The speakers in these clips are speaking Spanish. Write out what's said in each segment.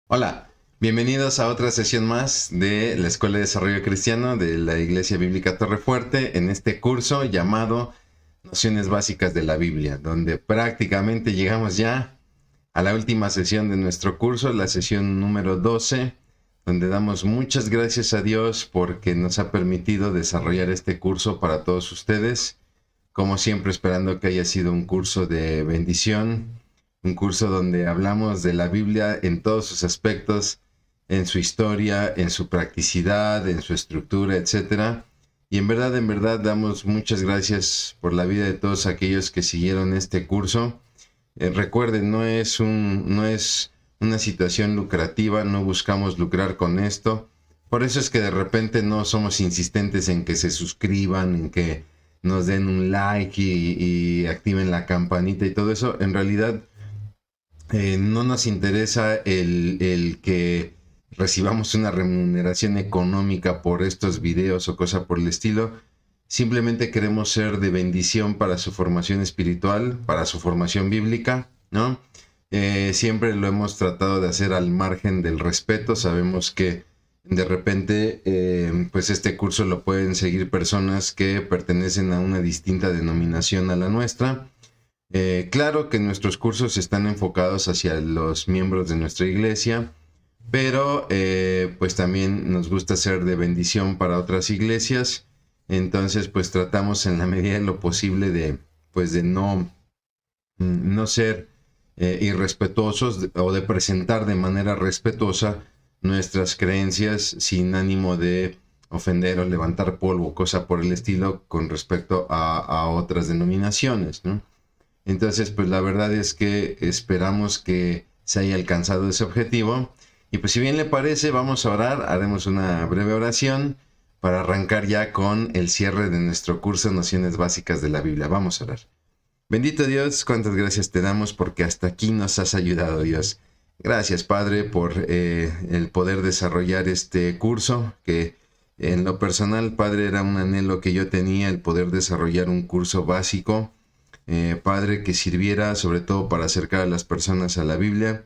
Hola, bienvenidos a otra sesión más de la Escuela de Desarrollo Cristiano de la Iglesia Bíblica Torrefuerte en este curso llamado Nociones Básicas de la Biblia, donde prácticamente llegamos ya a la última sesión de nuestro curso, la sesión número 12, donde damos muchas gracias a Dios porque nos ha permitido desarrollar este curso para todos ustedes. Como siempre, esperando que haya sido un curso de bendición, un curso donde hablamos de la Biblia en todos sus aspectos, en su historia, en su practicidad, en su estructura, etcétera. Y en verdad, damos muchas gracias por la vida de todos aquellos que siguieron este curso. Recuerden, no es una situación lucrativa, no buscamos lucrar con esto. Por eso es que de repente no somos insistentes en que se suscriban, en que nos den un like y activen la campanita y todo eso. En realidad, no nos interesa el que recibamos una remuneración económica por estos videos o cosa por el estilo. Simplemente queremos ser de bendición para su formación espiritual, para su formación bíblica, ¿no? Siempre lo hemos tratado de hacer al margen del respeto. Sabemos que de repente, pues este curso lo pueden seguir personas que pertenecen a una distinta denominación a la nuestra. Claro que nuestros cursos están enfocados hacia los miembros de nuestra iglesia, pero pues también nos gusta ser de bendición para otras iglesias. Entonces pues tratamos en la medida de lo posible de pues de no ser irrespetuosos o de presentar de manera respetuosa nuestras creencias sin ánimo de ofender o levantar polvo, cosa por el estilo con respecto a otras denominaciones, ¿no? Entonces, pues la verdad es que esperamos que se haya alcanzado ese objetivo. Y pues si bien le parece, vamos a orar, haremos una breve oración para arrancar ya con el cierre de nuestro curso Nociones Básicas de la Biblia. Vamos a orar. Bendito Dios, cuántas gracias te damos porque hasta aquí nos has ayudado, Dios. Gracias, Padre, por el poder desarrollar este curso, que en lo personal, Padre, era un anhelo que yo tenía, el poder desarrollar un curso básico, Padre, que sirviera sobre todo para acercar a las personas a la Biblia.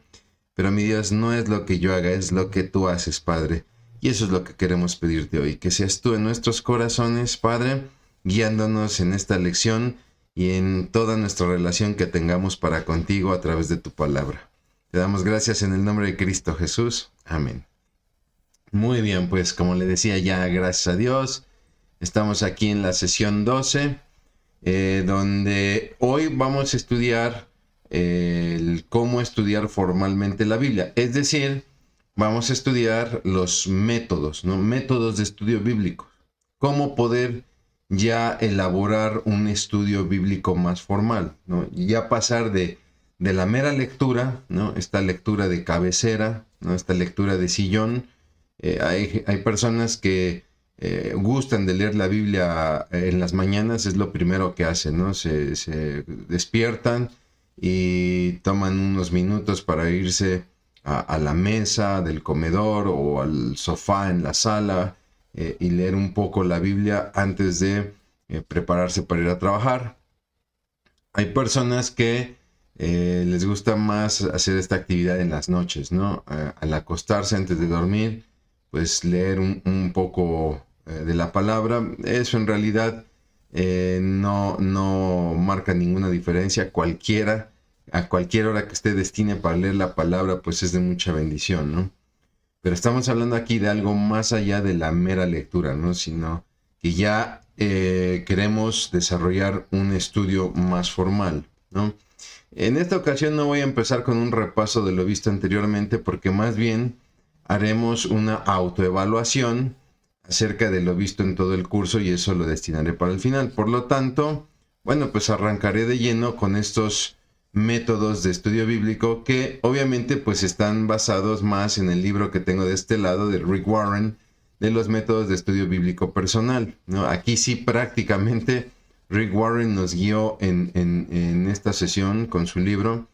Pero mi Dios, no es lo que yo haga, es lo que tú haces, Padre. Y eso es lo que queremos pedirte hoy, que seas tú en nuestros corazones, Padre, guiándonos en esta lección y en toda nuestra relación que tengamos para contigo a través de tu palabra. Te damos gracias en el nombre de Cristo Jesús. Amén. Muy bien, pues como le decía ya, gracias a Dios, estamos aquí en la sesión 12, donde hoy vamos a estudiar cómo estudiar formalmente la Biblia. Es decir, vamos a estudiar los métodos, ¿no? Métodos de estudio bíblico. Cómo poder ya elaborar un estudio bíblico más formal, ¿no? Y ya pasar de la mera lectura, ¿no? Esta lectura de cabecera, ¿no? Esta lectura de sillón. Hay personas que gustan de leer la Biblia en las mañanas, es lo primero que hacen, ¿no? Se despiertan y toman unos minutos para irse a la mesa del comedor o al sofá en la sala y leer un poco la Biblia antes de prepararse para ir a trabajar. Hay personas que les gusta más hacer esta actividad en las noches, ¿no? Al acostarse antes de dormir, pues leer un poco de la palabra. Eso en realidad no marca ninguna diferencia. A cualquier hora que usted destine para leer la palabra, pues es de mucha bendición, ¿no? Pero estamos hablando aquí de algo más allá de la mera lectura, ¿no? Sino que ya queremos desarrollar un estudio más formal, ¿no? En esta ocasión no voy a empezar con un repaso de lo visto anteriormente, porque más bien haremos una autoevaluación acerca de lo visto en todo el curso y eso lo destinaré para el final. Por lo tanto, bueno, pues arrancaré de lleno con estos métodos de estudio bíblico que obviamente pues están basados más en el libro que tengo de este lado de Rick Warren, de los métodos de estudio bíblico personal, ¿no? Aquí sí prácticamente Rick Warren nos guió en esta sesión con su libro.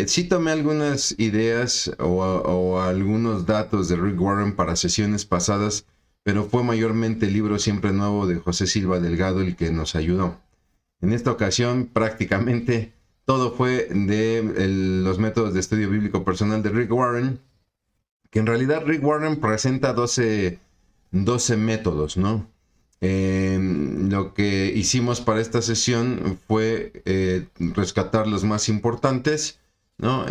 Sí tomé algunas ideas o algunos datos de Rick Warren para sesiones pasadas, pero fue mayormente el libro Siempre Nuevo de José Silva Delgado el que nos ayudó. En esta ocasión prácticamente todo fue de los métodos de estudio bíblico personal de Rick Warren. que en realidad Rick Warren presenta 12 métodos, ¿no? Lo que hicimos para esta sesión fue rescatar los más importantes, ¿no?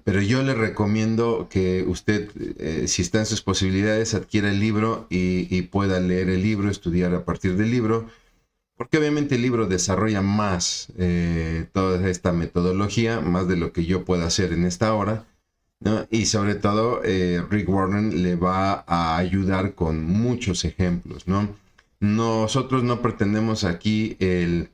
Pero yo le recomiendo que usted, si está en sus posibilidades, adquiera el libro y pueda leer el libro, estudiar a partir del libro, porque obviamente el libro desarrolla más toda esta metodología, más de lo que yo pueda hacer en esta hora, ¿no? Y sobre todo, Rick Warren le va a ayudar con muchos ejemplos, ¿no? Nosotros no pretendemos aquí el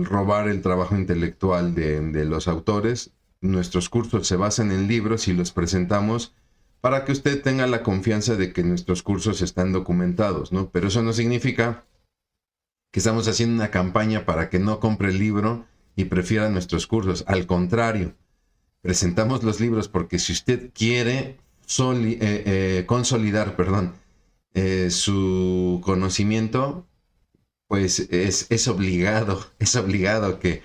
robar el trabajo intelectual de los autores. Nuestros cursos se basan en libros y los presentamos para que usted tenga la confianza de que nuestros cursos están documentados, ¿no? Pero eso no significa que estamos haciendo una campaña para que no compre el libro y prefiera nuestros cursos. Al contrario, presentamos los libros porque si usted quiere consolidar, su conocimiento, pues es obligado que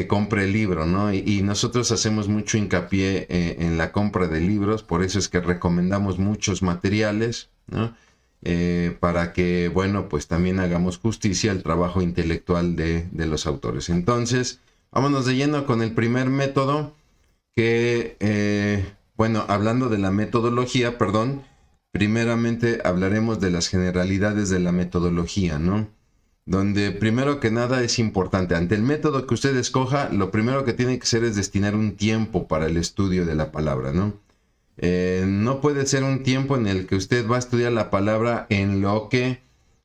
compre el libro, ¿no? Y nosotros hacemos mucho hincapié en la compra de libros, por eso es que recomendamos muchos materiales, ¿no? Para que, bueno, pues también hagamos justicia al trabajo intelectual de los autores. Entonces, vámonos de lleno con el primer método, que, bueno, hablando de la metodología, primeramente hablaremos de las generalidades de la metodología, ¿no? Donde primero que nada es importante, ante el método que usted escoja, lo primero que tiene que hacer es destinar un tiempo para el estudio de la palabra, ¿no? No puede ser un tiempo en el que usted va a estudiar la palabra en lo que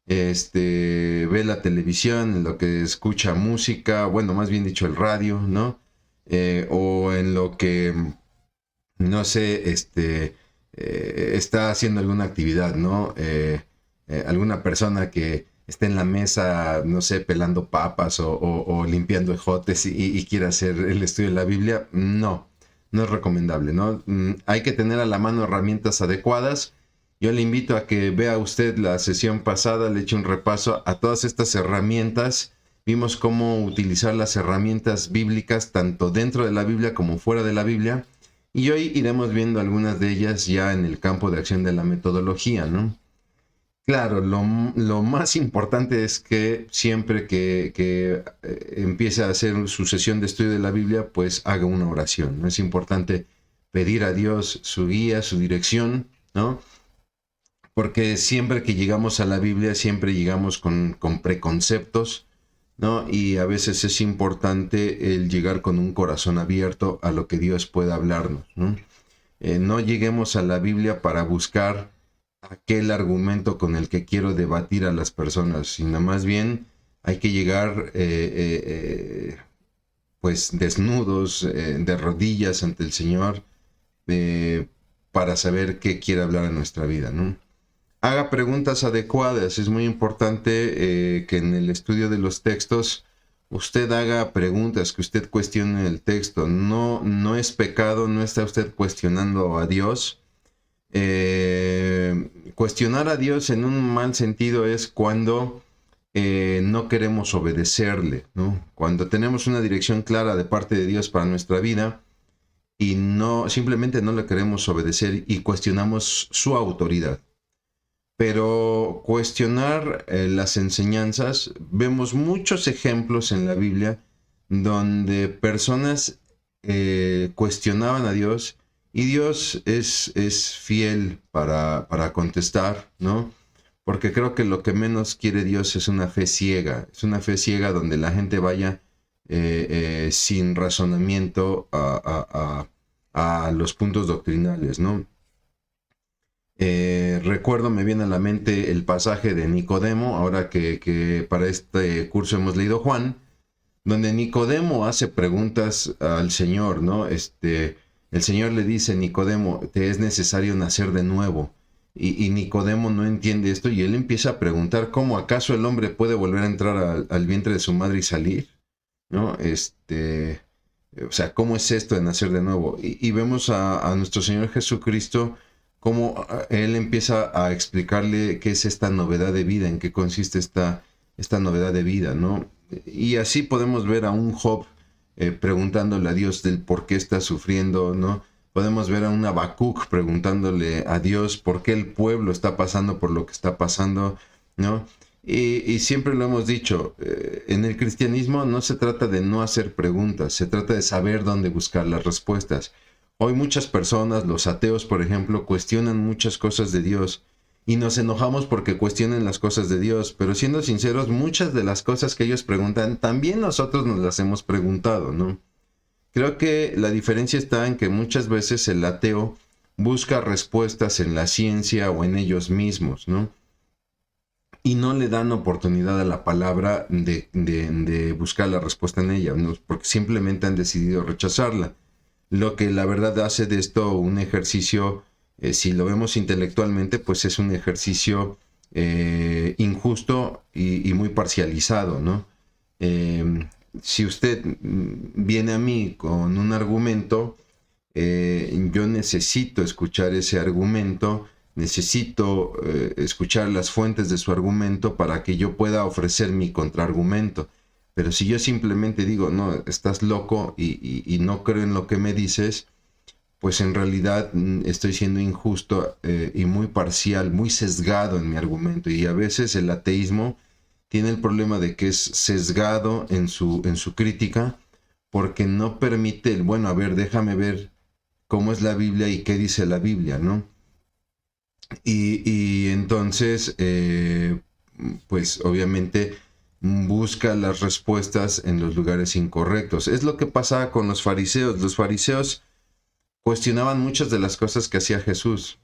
ve la televisión, en lo que escucha música, bueno, más bien dicho el radio, ¿no? O en lo que, no sé, está haciendo alguna actividad, ¿no? Alguna persona que esté en la mesa, no sé, pelando papas o limpiando ejotes y quiere hacer el estudio de la Biblia, no es recomendable, ¿no? Hay que tener a la mano herramientas adecuadas. Yo le invito a que vea usted la sesión pasada, le eche un repaso a todas estas herramientas. Vimos cómo utilizar las herramientas bíblicas tanto dentro de la Biblia como fuera de la Biblia. Y hoy iremos viendo algunas de ellas ya en el campo de acción de la metodología, ¿no? Claro, lo más importante es que siempre que empiece a hacer su sesión de estudio de la Biblia, pues haga una oración, ¿no? Es importante pedir a Dios su guía, su dirección, ¿no? Porque siempre que llegamos a la Biblia, siempre llegamos con preconceptos, ¿no? Y a veces es importante el llegar con un corazón abierto a lo que Dios pueda hablarnos, ¿no? No lleguemos a la Biblia para buscar aquel argumento con el que quiero debatir a las personas, sino más bien hay que llegar pues desnudos, de rodillas ante el Señor, para saber qué quiere hablar en nuestra vida, ¿no? Haga preguntas adecuadas. Es muy importante que en el estudio de los textos usted haga preguntas, que usted cuestione el texto. No es pecado, no está usted cuestionando a Dios. Cuestionar a Dios en un mal sentido es cuando no queremos obedecerle, ¿no? Cuando tenemos una dirección clara de parte de Dios para nuestra vida y simplemente no le queremos obedecer y cuestionamos su autoridad. Pero cuestionar las enseñanzas, vemos muchos ejemplos en la Biblia donde personas cuestionaban a Dios y Dios es fiel para contestar, ¿no? Porque creo que lo que menos quiere Dios es una fe ciega. Es una fe ciega donde la gente vaya sin razonamiento a los puntos doctrinales, ¿no? Recuerdo, me viene a la mente el pasaje de Nicodemo, ahora que para este curso hemos leído Juan, donde Nicodemo hace preguntas al Señor, ¿no? El Señor le dice: Nicodemo, te es necesario nacer de nuevo. Y Nicodemo no entiende esto y él empieza a preguntar: ¿cómo acaso el hombre puede volver a entrar al vientre de su madre y salir? ¿No? O sea, ¿cómo es esto de nacer de nuevo? Y vemos a nuestro Señor Jesucristo cómo él empieza a explicarle qué es esta novedad de vida, en qué consiste esta novedad de vida, ¿no? Y así podemos ver a un Job preguntándole a Dios del por qué está sufriendo, ¿no? Podemos ver a un Habacuc preguntándole a Dios por qué el pueblo está pasando por lo que está pasando, ¿no? Y siempre lo hemos dicho, en el cristianismo no se trata de no hacer preguntas, se trata de saber dónde buscar las respuestas. Hoy muchas personas, los ateos por ejemplo, cuestionan muchas cosas de Dios y nos enojamos porque cuestionan las cosas de Dios, pero siendo sinceros, muchas de las cosas que ellos preguntan, también nosotros nos las hemos preguntado, ¿no? Creo que la diferencia está en que muchas veces el ateo busca respuestas en la ciencia o en ellos mismos, ¿no? Y no le dan oportunidad a la palabra de buscar la respuesta en ella, ¿no? Porque simplemente han decidido rechazarla. Lo que la verdad hace de esto un ejercicio, si lo vemos intelectualmente, pues es un ejercicio injusto y muy parcializado, ¿no? Si usted viene a mí con un argumento, yo necesito escuchar ese argumento, necesito escuchar las fuentes de su argumento para que yo pueda ofrecer mi contraargumento. Pero si yo simplemente digo, no, estás loco y no creo en lo que me dices, pues en realidad estoy siendo injusto y muy parcial, muy sesgado en mi argumento. Y a veces el ateísmo tiene el problema de que es sesgado en su crítica porque no permite, bueno, a ver, déjame ver cómo es la Biblia y qué dice la Biblia, ¿no? Y entonces, pues obviamente busca las respuestas en los lugares incorrectos. Es lo que pasaba con los fariseos. Los fariseos cuestionaban muchas de las cosas que hacía Jesús.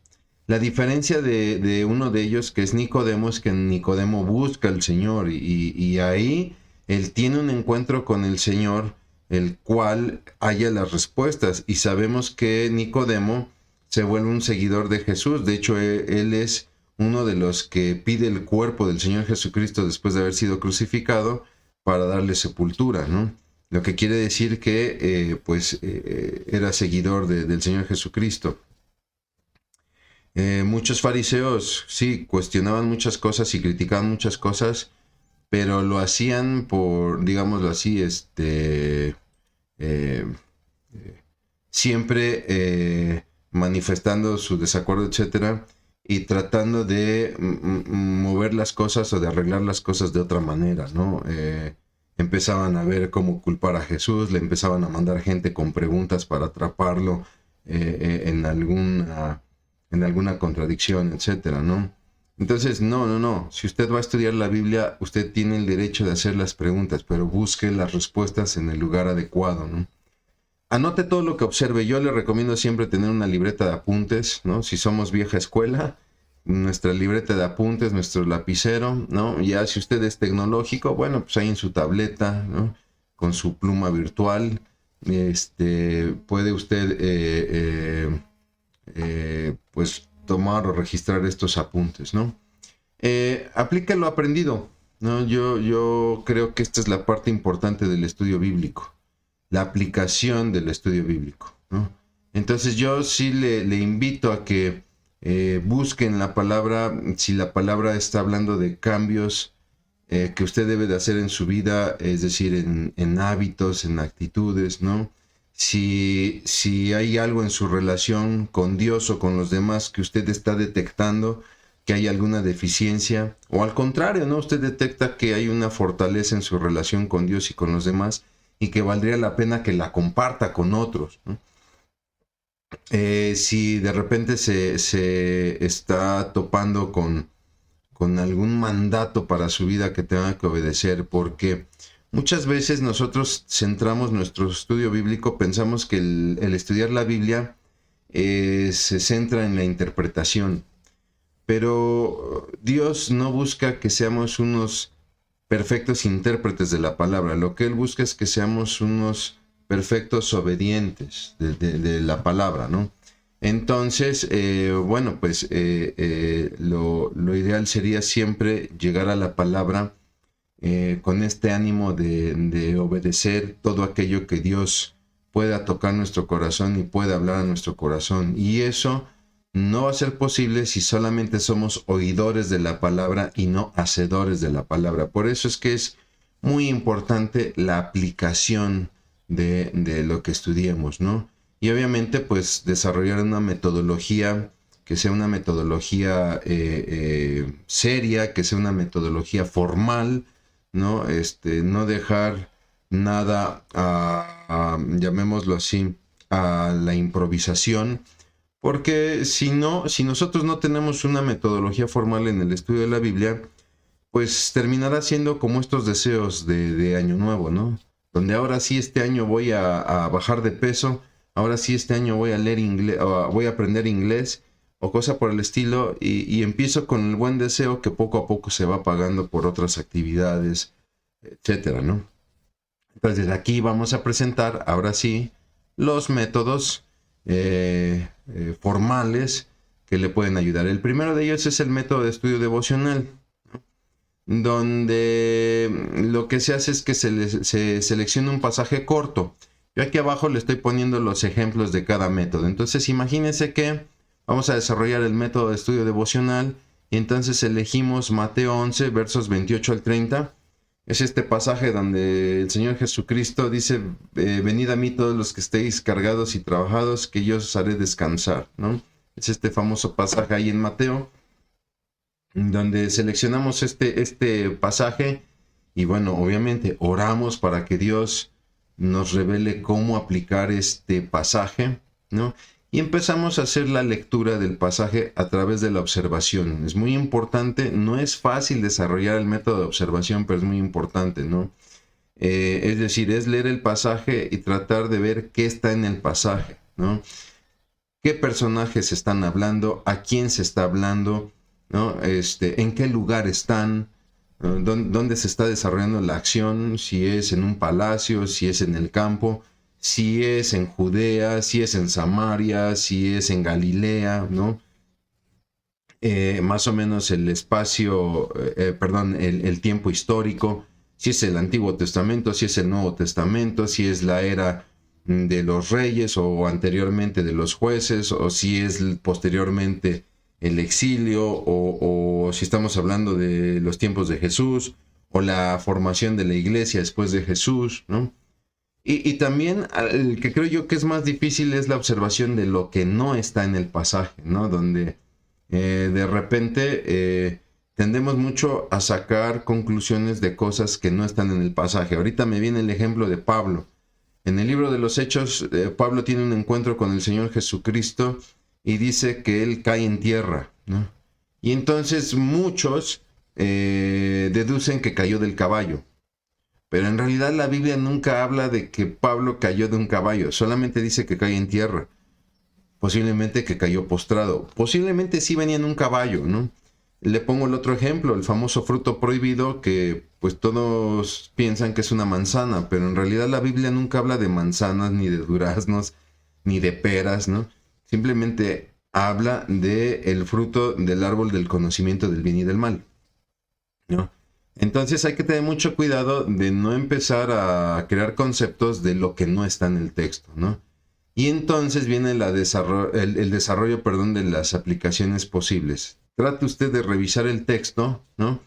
La diferencia de uno de ellos, que es Nicodemo, es que Nicodemo busca al Señor y ahí él tiene un encuentro con el Señor, el cual halla las respuestas. Y sabemos que Nicodemo se vuelve un seguidor de Jesús. De hecho, él es uno de los que pide el cuerpo del Señor Jesucristo después de haber sido crucificado para darle sepultura, ¿no? Lo que quiere decir que era seguidor del Señor Jesucristo. Muchos fariseos, sí, cuestionaban muchas cosas y criticaban muchas cosas, pero lo hacían por, digámoslo así, siempre manifestando su desacuerdo, etcétera, y tratando de mover las cosas o de arreglar las cosas de otra manera, ¿no? Empezaban a ver cómo culpar a Jesús, le empezaban a mandar gente con preguntas para atraparlo en alguna contradicción, etcétera, ¿no? Entonces, no. Si usted va a estudiar la Biblia, usted tiene el derecho de hacer las preguntas, pero busque las respuestas en el lugar adecuado, ¿no? Anote todo lo que observe. Yo le recomiendo siempre tener una libreta de apuntes, ¿no? Si somos vieja escuela, nuestra libreta de apuntes, nuestro lapicero, ¿no? Ya si usted es tecnológico, bueno, pues ahí en su tableta, ¿no? Con su pluma virtual, puede usted, pues, tomar o registrar estos apuntes, ¿no? Aplique lo aprendido, ¿no? Yo creo que esta es la parte importante del estudio bíblico, la aplicación del estudio bíblico, ¿no? Entonces yo sí le invito a que busquen la palabra, si la palabra está hablando de cambios que usted debe de hacer en su vida, es decir, en hábitos, en actitudes, ¿no? Si hay algo en su relación con Dios o con los demás que usted está detectando que hay alguna deficiencia, o al contrario, ¿no? Usted detecta que hay una fortaleza en su relación con Dios y con los demás y que valdría la pena que la comparta con otros, ¿no? Si de repente se está topando con algún mandato para su vida que tenga que obedecer, porque muchas veces nosotros centramos nuestro estudio bíblico, pensamos que el estudiar la Biblia se centra en la interpretación, pero Dios no busca que seamos unos perfectos intérpretes de la palabra. Lo que Él busca es que seamos unos perfectos obedientes de la palabra, ¿no? Entonces, bueno, pues lo ideal sería siempre llegar a la palabra con este ánimo de obedecer todo aquello que Dios pueda tocar nuestro corazón y pueda hablar a nuestro corazón. Y eso no va a ser posible si solamente somos oidores de la palabra y no hacedores de la palabra. Por eso es que es muy importante la aplicación de lo que estudiemos, ¿no? y obviamente pues desarrollar una metodología que sea una metodología seria, que sea una metodología formal, ¿no? No dejar nada llamémoslo así, a la improvisación, porque si no, si nosotros no tenemos una metodología formal en el estudio de la Biblia, pues terminará siendo como estos deseos de Año Nuevo, ¿no? Donde ahora sí este año voy a bajar de peso, ahora sí este año voy a leer inglés, voy a aprender inglés, o cosa por el estilo, y empiezo con el buen deseo que poco a poco se va apagando por otras actividades, etcétera, ¿no? Entonces aquí vamos a presentar ahora sí los métodos formales que le pueden ayudar. El primero de ellos es el método de estudio devocional, donde lo que se hace es que se selecciona un pasaje corto. Yo aquí abajo le estoy poniendo los ejemplos de cada método. Entonces imagínense que vamos a desarrollar el método de estudio devocional y entonces elegimos Mateo 11, versos 28 al 30. Es este pasaje donde el Señor Jesucristo dice, venid a mí todos los que estéis cargados y trabajados, que yo os haré descansar, ¿no? Es este famoso pasaje ahí en Mateo, donde seleccionamos este pasaje y bueno, obviamente oramos para que Dios nos revele cómo aplicar este pasaje, ¿no? Y empezamos a hacer la lectura del pasaje a través de la observación. Es muy importante, no es fácil desarrollar el método de observación, pero es muy importante, ¿no? Es decir, es leer el pasaje y tratar de ver qué está en el pasaje, ¿no? ¿Qué personajes están hablando? ¿A quién se está hablando? ¿No? ¿En qué lugar están? ¿Dónde se está desarrollando la acción? Si es en un palacio, si es en el campo, si es en Judea, si es en Samaria, si es en Galilea, ¿no? Más o menos el espacio, el tiempo histórico, si es el Antiguo Testamento, si es el Nuevo Testamento, si es la era de los reyes o anteriormente de los jueces, o si es posteriormente el exilio, o si estamos hablando de los tiempos de Jesús, o la formación de la iglesia después de Jesús, ¿no? Y también el que creo yo que es más difícil es la observación de lo que no está en el pasaje, ¿no? Donde de repente tendemos mucho a sacar conclusiones de cosas que no están en el pasaje. Ahorita me viene el ejemplo de Pablo. En el libro de los Hechos, Pablo tiene un encuentro con el Señor Jesucristo y dice que él cae en tierra, ¿no? Y entonces muchos deducen que cayó del caballo. Pero en realidad la Biblia nunca habla de que Pablo cayó de un caballo, solamente dice que cae en tierra. Posiblemente que cayó postrado. Posiblemente sí venía en un caballo, ¿no? Le pongo el otro ejemplo, el famoso fruto prohibido, que pues todos piensan que es una manzana, pero en realidad la Biblia nunca habla de manzanas, ni de duraznos, ni de peras, ¿no? Simplemente habla de el fruto del árbol del conocimiento del bien y del mal, ¿no? Entonces hay que tener mucho cuidado de no empezar a crear conceptos de lo que no está en el texto, ¿no? Y entonces viene el desarrollo, perdón, de las aplicaciones posibles. Trate usted de revisar el texto, ¿no?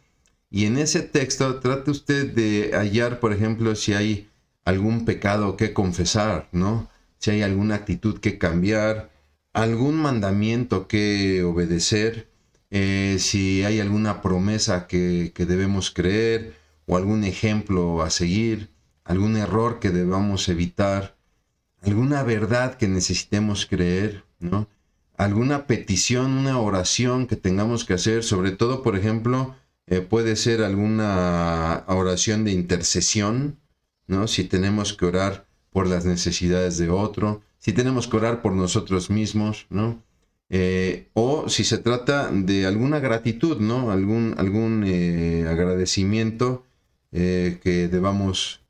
Y en ese texto trate usted de hallar, por ejemplo, si hay algún pecado que confesar, ¿no? Si hay alguna actitud que cambiar, algún mandamiento que obedecer, si hay alguna promesa que debemos creer o algún ejemplo a seguir, algún error que debamos evitar, alguna verdad que necesitemos creer, ¿no? Alguna petición, una oración que tengamos que hacer, sobre todo, por ejemplo, puede ser alguna oración de intercesión, ¿no? Si tenemos que orar por las necesidades de otro, si tenemos que orar por nosotros mismos, ¿no? O si se trata de alguna gratitud, ¿no? Algún agradecimiento que debamos,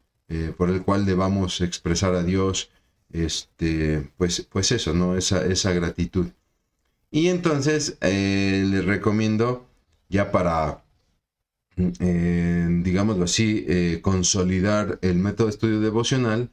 por el cual debamos expresar a Dios, pues eso, ¿no? Esa gratitud. Y entonces les recomiendo, ya para, digámoslo así, consolidar el método de estudio devocional,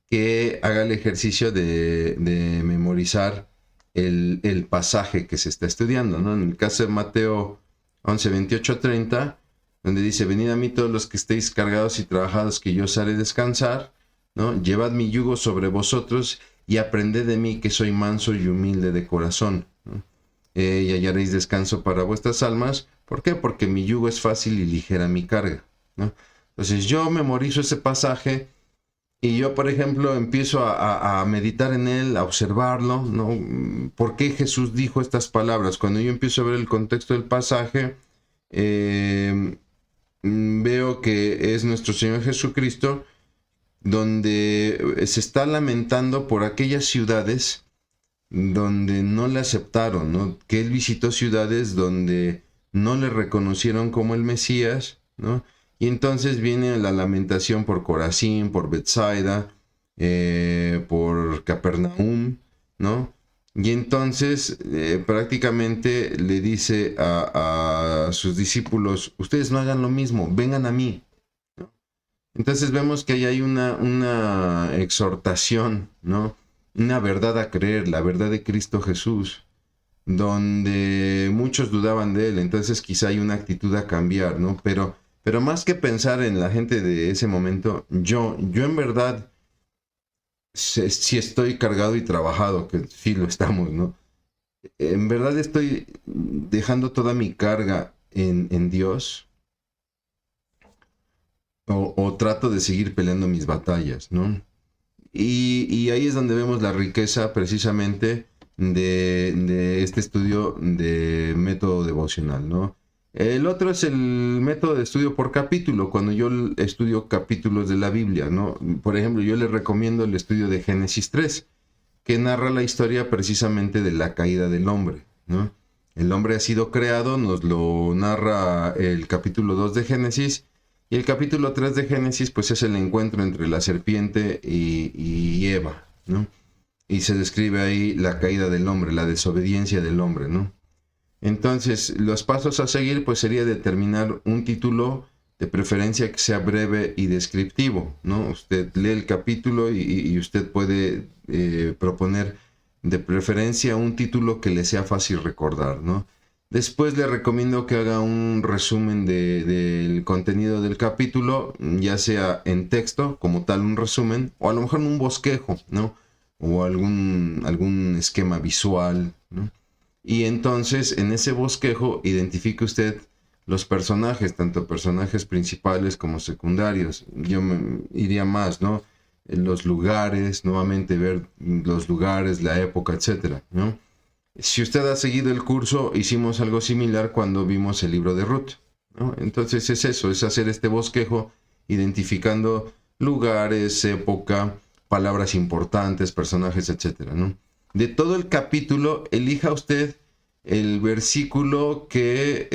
que haga el ejercicio de memorizar el pasaje que se está estudiando, ¿no? En el caso de Mateo 11, 28, 30, donde dice, venid a mí todos los que estéis cargados y trabajados, que yo os haré descansar, ¿no? Llevad mi yugo sobre vosotros y aprended de mí, que soy manso y humilde de corazón, ¿no? Y hallaréis descanso para vuestras almas. ¿Por qué? Porque mi yugo es fácil y ligera mi carga, ¿no? Entonces yo memorizo ese pasaje y yo, por ejemplo, empiezo a meditar en él, a observarlo, ¿no? ¿Por qué Jesús dijo estas palabras? Cuando yo empiezo a ver el contexto del pasaje, veo que es nuestro Señor Jesucristo donde se está lamentando por aquellas ciudades donde no le aceptaron, ¿no? Que él visitó ciudades donde no le reconocieron como el Mesías, ¿no? Y entonces viene la lamentación por Corazín, por Betsaida, por Capernaum, ¿no? Y entonces prácticamente le dice a sus discípulos, ustedes no hagan lo mismo, vengan a mí, ¿no? Entonces vemos que ahí hay una exhortación, ¿no? Una verdad a creer, la verdad de Cristo Jesús, donde muchos dudaban de él, entonces quizá hay una actitud a cambiar, ¿no? Pero más que pensar en la gente de ese momento, yo en verdad sí estoy cargado y trabajado, que sí lo estamos, ¿no? En verdad estoy dejando toda mi carga en Dios, o trato de seguir peleando mis batallas, ¿no? Y ahí es donde vemos la riqueza precisamente de este estudio de método devocional, ¿no? El otro es el método de estudio por capítulo, cuando yo estudio capítulos de la Biblia, ¿no? Por ejemplo, yo les recomiendo el estudio de Génesis 3, que narra la historia precisamente de la caída del hombre, ¿no? El hombre ha sido creado, nos lo narra el capítulo 2 de Génesis, y el capítulo 3 de Génesis, pues es el encuentro entre la serpiente y Eva, ¿no? Y se describe ahí la caída del hombre, la desobediencia del hombre, ¿no? Entonces, los pasos a seguir, pues sería determinar un título, de preferencia que sea breve y descriptivo, ¿no? Usted lee el capítulo y usted puede proponer de preferencia un título que le sea fácil recordar, ¿no? Después le recomiendo que haga un resumen del contenido del capítulo, ya sea en texto, como tal un resumen, o a lo mejor un bosquejo, ¿no? O algún esquema visual, ¿no? Y entonces en ese bosquejo identifique usted los personajes, tanto personajes principales como secundarios. Yo me iría más, ¿no? Los lugares, nuevamente ver los lugares, la época, etcétera, ¿no? Si usted ha seguido el curso, hicimos algo similar cuando vimos el libro de Ruth, ¿no? Entonces es eso, es hacer este bosquejo identificando lugares, época, palabras importantes, personajes, etcétera, ¿no? De todo el capítulo, elija usted el versículo que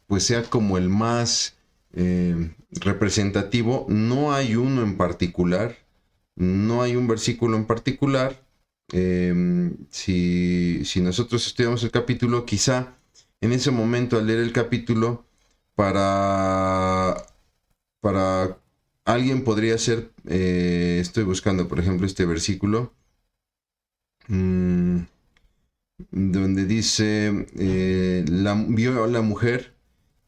pues sea como el más representativo. No hay uno en particular, no hay un versículo en particular. Si nosotros estudiamos el capítulo, quizá en ese momento al leer el capítulo, para alguien podría ser, estoy buscando por ejemplo este versículo, donde dice, vio a la mujer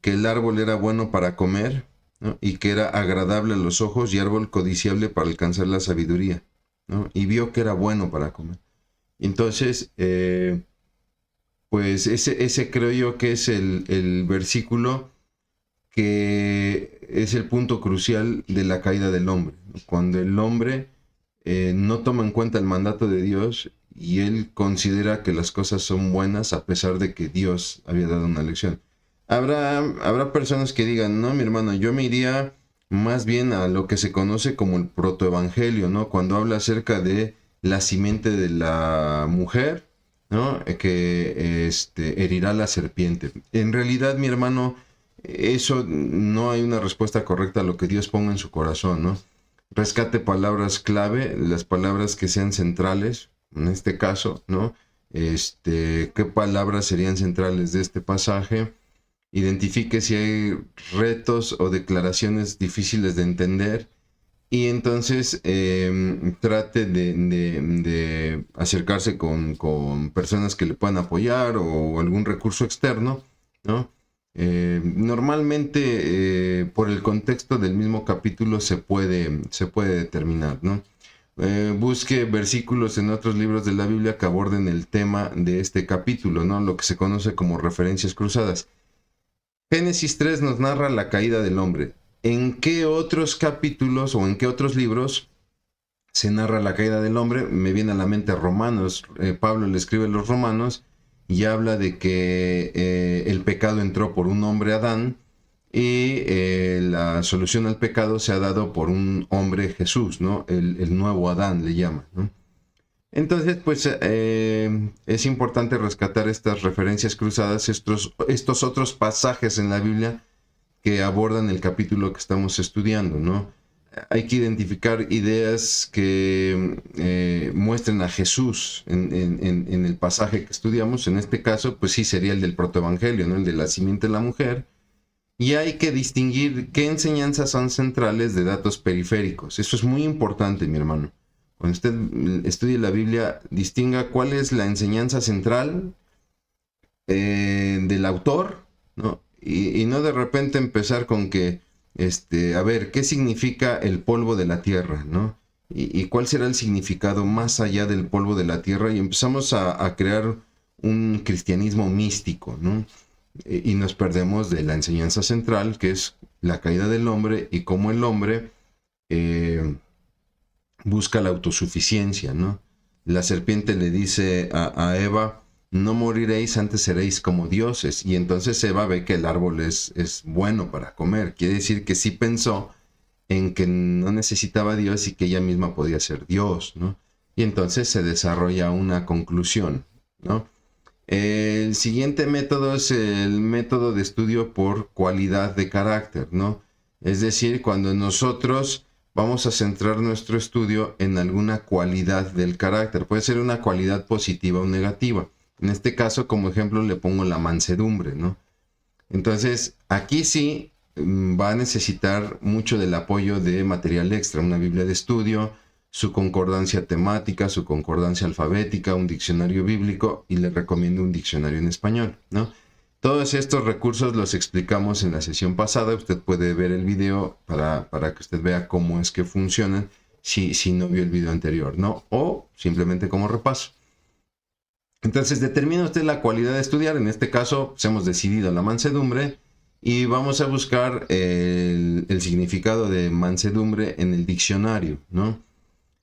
que el árbol era bueno para comer, ¿no? Y que era agradable a los ojos y árbol codiciable para alcanzar la sabiduría, ¿no? Y vio que era bueno para comer. Entonces, pues ese creo yo que es el versículo que es el punto crucial de la caída del hombre, ¿no? Cuando el hombre no toma en cuenta el mandato de Dios y él considera que las cosas son buenas a pesar de que Dios había dado una lección. Habrá personas que digan, no, mi hermano, yo me iría más bien a lo que se conoce como el protoevangelio, ¿no? Cuando habla acerca de la simiente de la mujer, ¿no? Que herirá la serpiente. En realidad, mi hermano, eso no hay una respuesta correcta a lo que Dios ponga en su corazón, ¿no? Rescate palabras clave, las palabras que sean centrales, en este caso, ¿no? ¿Qué palabras serían centrales de este pasaje? Identifique si hay retos o declaraciones difíciles de entender y entonces trate de acercarse con personas que le puedan apoyar o algún recurso externo, ¿no? Normalmente por el contexto del mismo capítulo se puede determinar, ¿no? busque versículos en otros libros de la Biblia que aborden el tema de este capítulo, ¿no? Lo que se conoce como referencias cruzadas. Génesis 3 nos narra la caída del hombre. ¿En qué otros capítulos o en qué otros libros se narra la caída del hombre? Me viene a la mente Romanos. Pablo le escribe a los Romanos y habla de que el pecado entró por un hombre, Adán, y la solución al pecado se ha dado por un hombre, Jesús, ¿no? El nuevo Adán le llama, ¿no? Entonces, pues es importante rescatar estas referencias cruzadas, estos otros pasajes en la Biblia que abordan el capítulo que estamos estudiando, ¿no? Hay que identificar ideas que muestren a Jesús en el pasaje que estudiamos. En este caso, pues sí sería el del protoevangelio, ¿no? El de la simiente de la mujer. Y hay que distinguir qué enseñanzas son centrales de datos periféricos. Eso es muy importante, mi hermano. Cuando usted estudie la Biblia, distinga cuál es la enseñanza central del autor, ¿no? Y no de repente empezar con que, a ver, ¿qué significa el polvo de la tierra, ¿no? Y cuál será el significado más allá del polvo de la tierra. Y empezamos a crear un cristianismo místico, ¿no? Y nos perdemos de la enseñanza central, que es la caída del hombre y cómo el hombre busca la autosuficiencia, ¿no? La serpiente le dice a Eva, no moriréis, antes seréis como dioses. Y entonces Eva ve que el árbol es bueno para comer. Quiere decir que sí pensó en que no necesitaba Dios y que ella misma podía ser Dios, ¿no? Y entonces se desarrolla una conclusión, ¿no? El siguiente método es el método de estudio por cualidad de carácter, ¿no? Es decir, cuando nosotros vamos a centrar nuestro estudio en alguna cualidad del carácter. Puede ser una cualidad positiva o negativa. En este caso, como ejemplo, le pongo la mansedumbre, ¿no? Entonces, aquí sí va a necesitar mucho del apoyo de material extra, una Biblia de estudio, su concordancia temática, su concordancia alfabética, un diccionario bíblico, y le recomiendo un diccionario en español, ¿no? Todos estos recursos los explicamos en la sesión pasada. Usted puede ver el video para que usted vea cómo es que funcionan si no vio el video anterior, ¿no? O simplemente como repaso. Entonces determina usted la cualidad de estudiar. En este caso pues hemos decidido la mansedumbre y vamos a buscar el significado de mansedumbre en el diccionario, ¿no?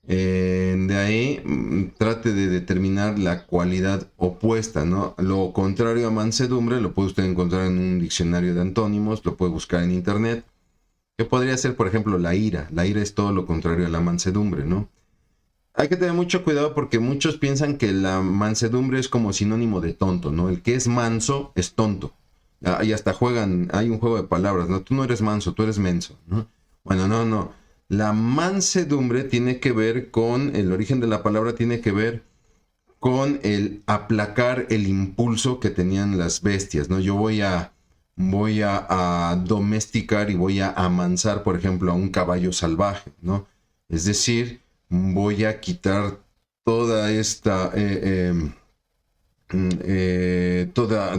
De ahí trate de determinar la cualidad opuesta, ¿no? Lo contrario a mansedumbre lo puede usted encontrar en un diccionario de antónimos, lo puede buscar en internet, que podría ser, por ejemplo, la ira. La ira es todo lo contrario a la mansedumbre, ¿no? Hay que tener mucho cuidado porque muchos piensan que la mansedumbre es como sinónimo de tonto, ¿no? El que es manso es tonto. Y hasta hay un juego de palabras, ¿no? Tú no eres manso, tú eres menso, ¿no? Bueno, no. La mansedumbre tiene que ver con, el origen de la palabra tiene que ver con el aplacar el impulso que tenían las bestias, ¿no? Yo voy a domesticar y voy a amansar, por ejemplo, a un caballo salvaje, ¿no? Es decir, voy a quitar toda esta,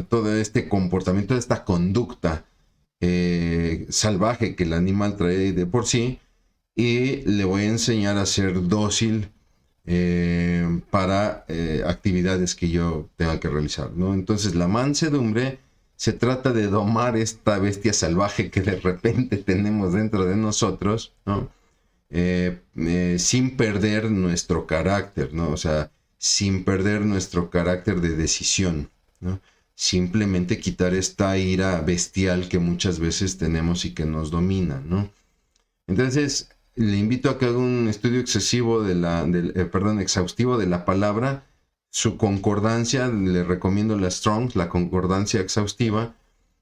todo este comportamiento, toda esta conducta salvaje que el animal trae de por sí, y le voy a enseñar a ser dócil para actividades que yo tenga que realizar, ¿no? Entonces la mansedumbre se trata de domar esta bestia salvaje que de repente tenemos dentro de nosotros, ¿no? Sin perder nuestro carácter, ¿no? O sea, sin perder nuestro carácter de decisión, ¿no? Simplemente quitar esta ira bestial que muchas veces tenemos y que nos domina, ¿no? Entonces, le invito a que haga un estudio exhaustivo de la palabra, su concordancia. Le recomiendo la Strong's, la concordancia exhaustiva,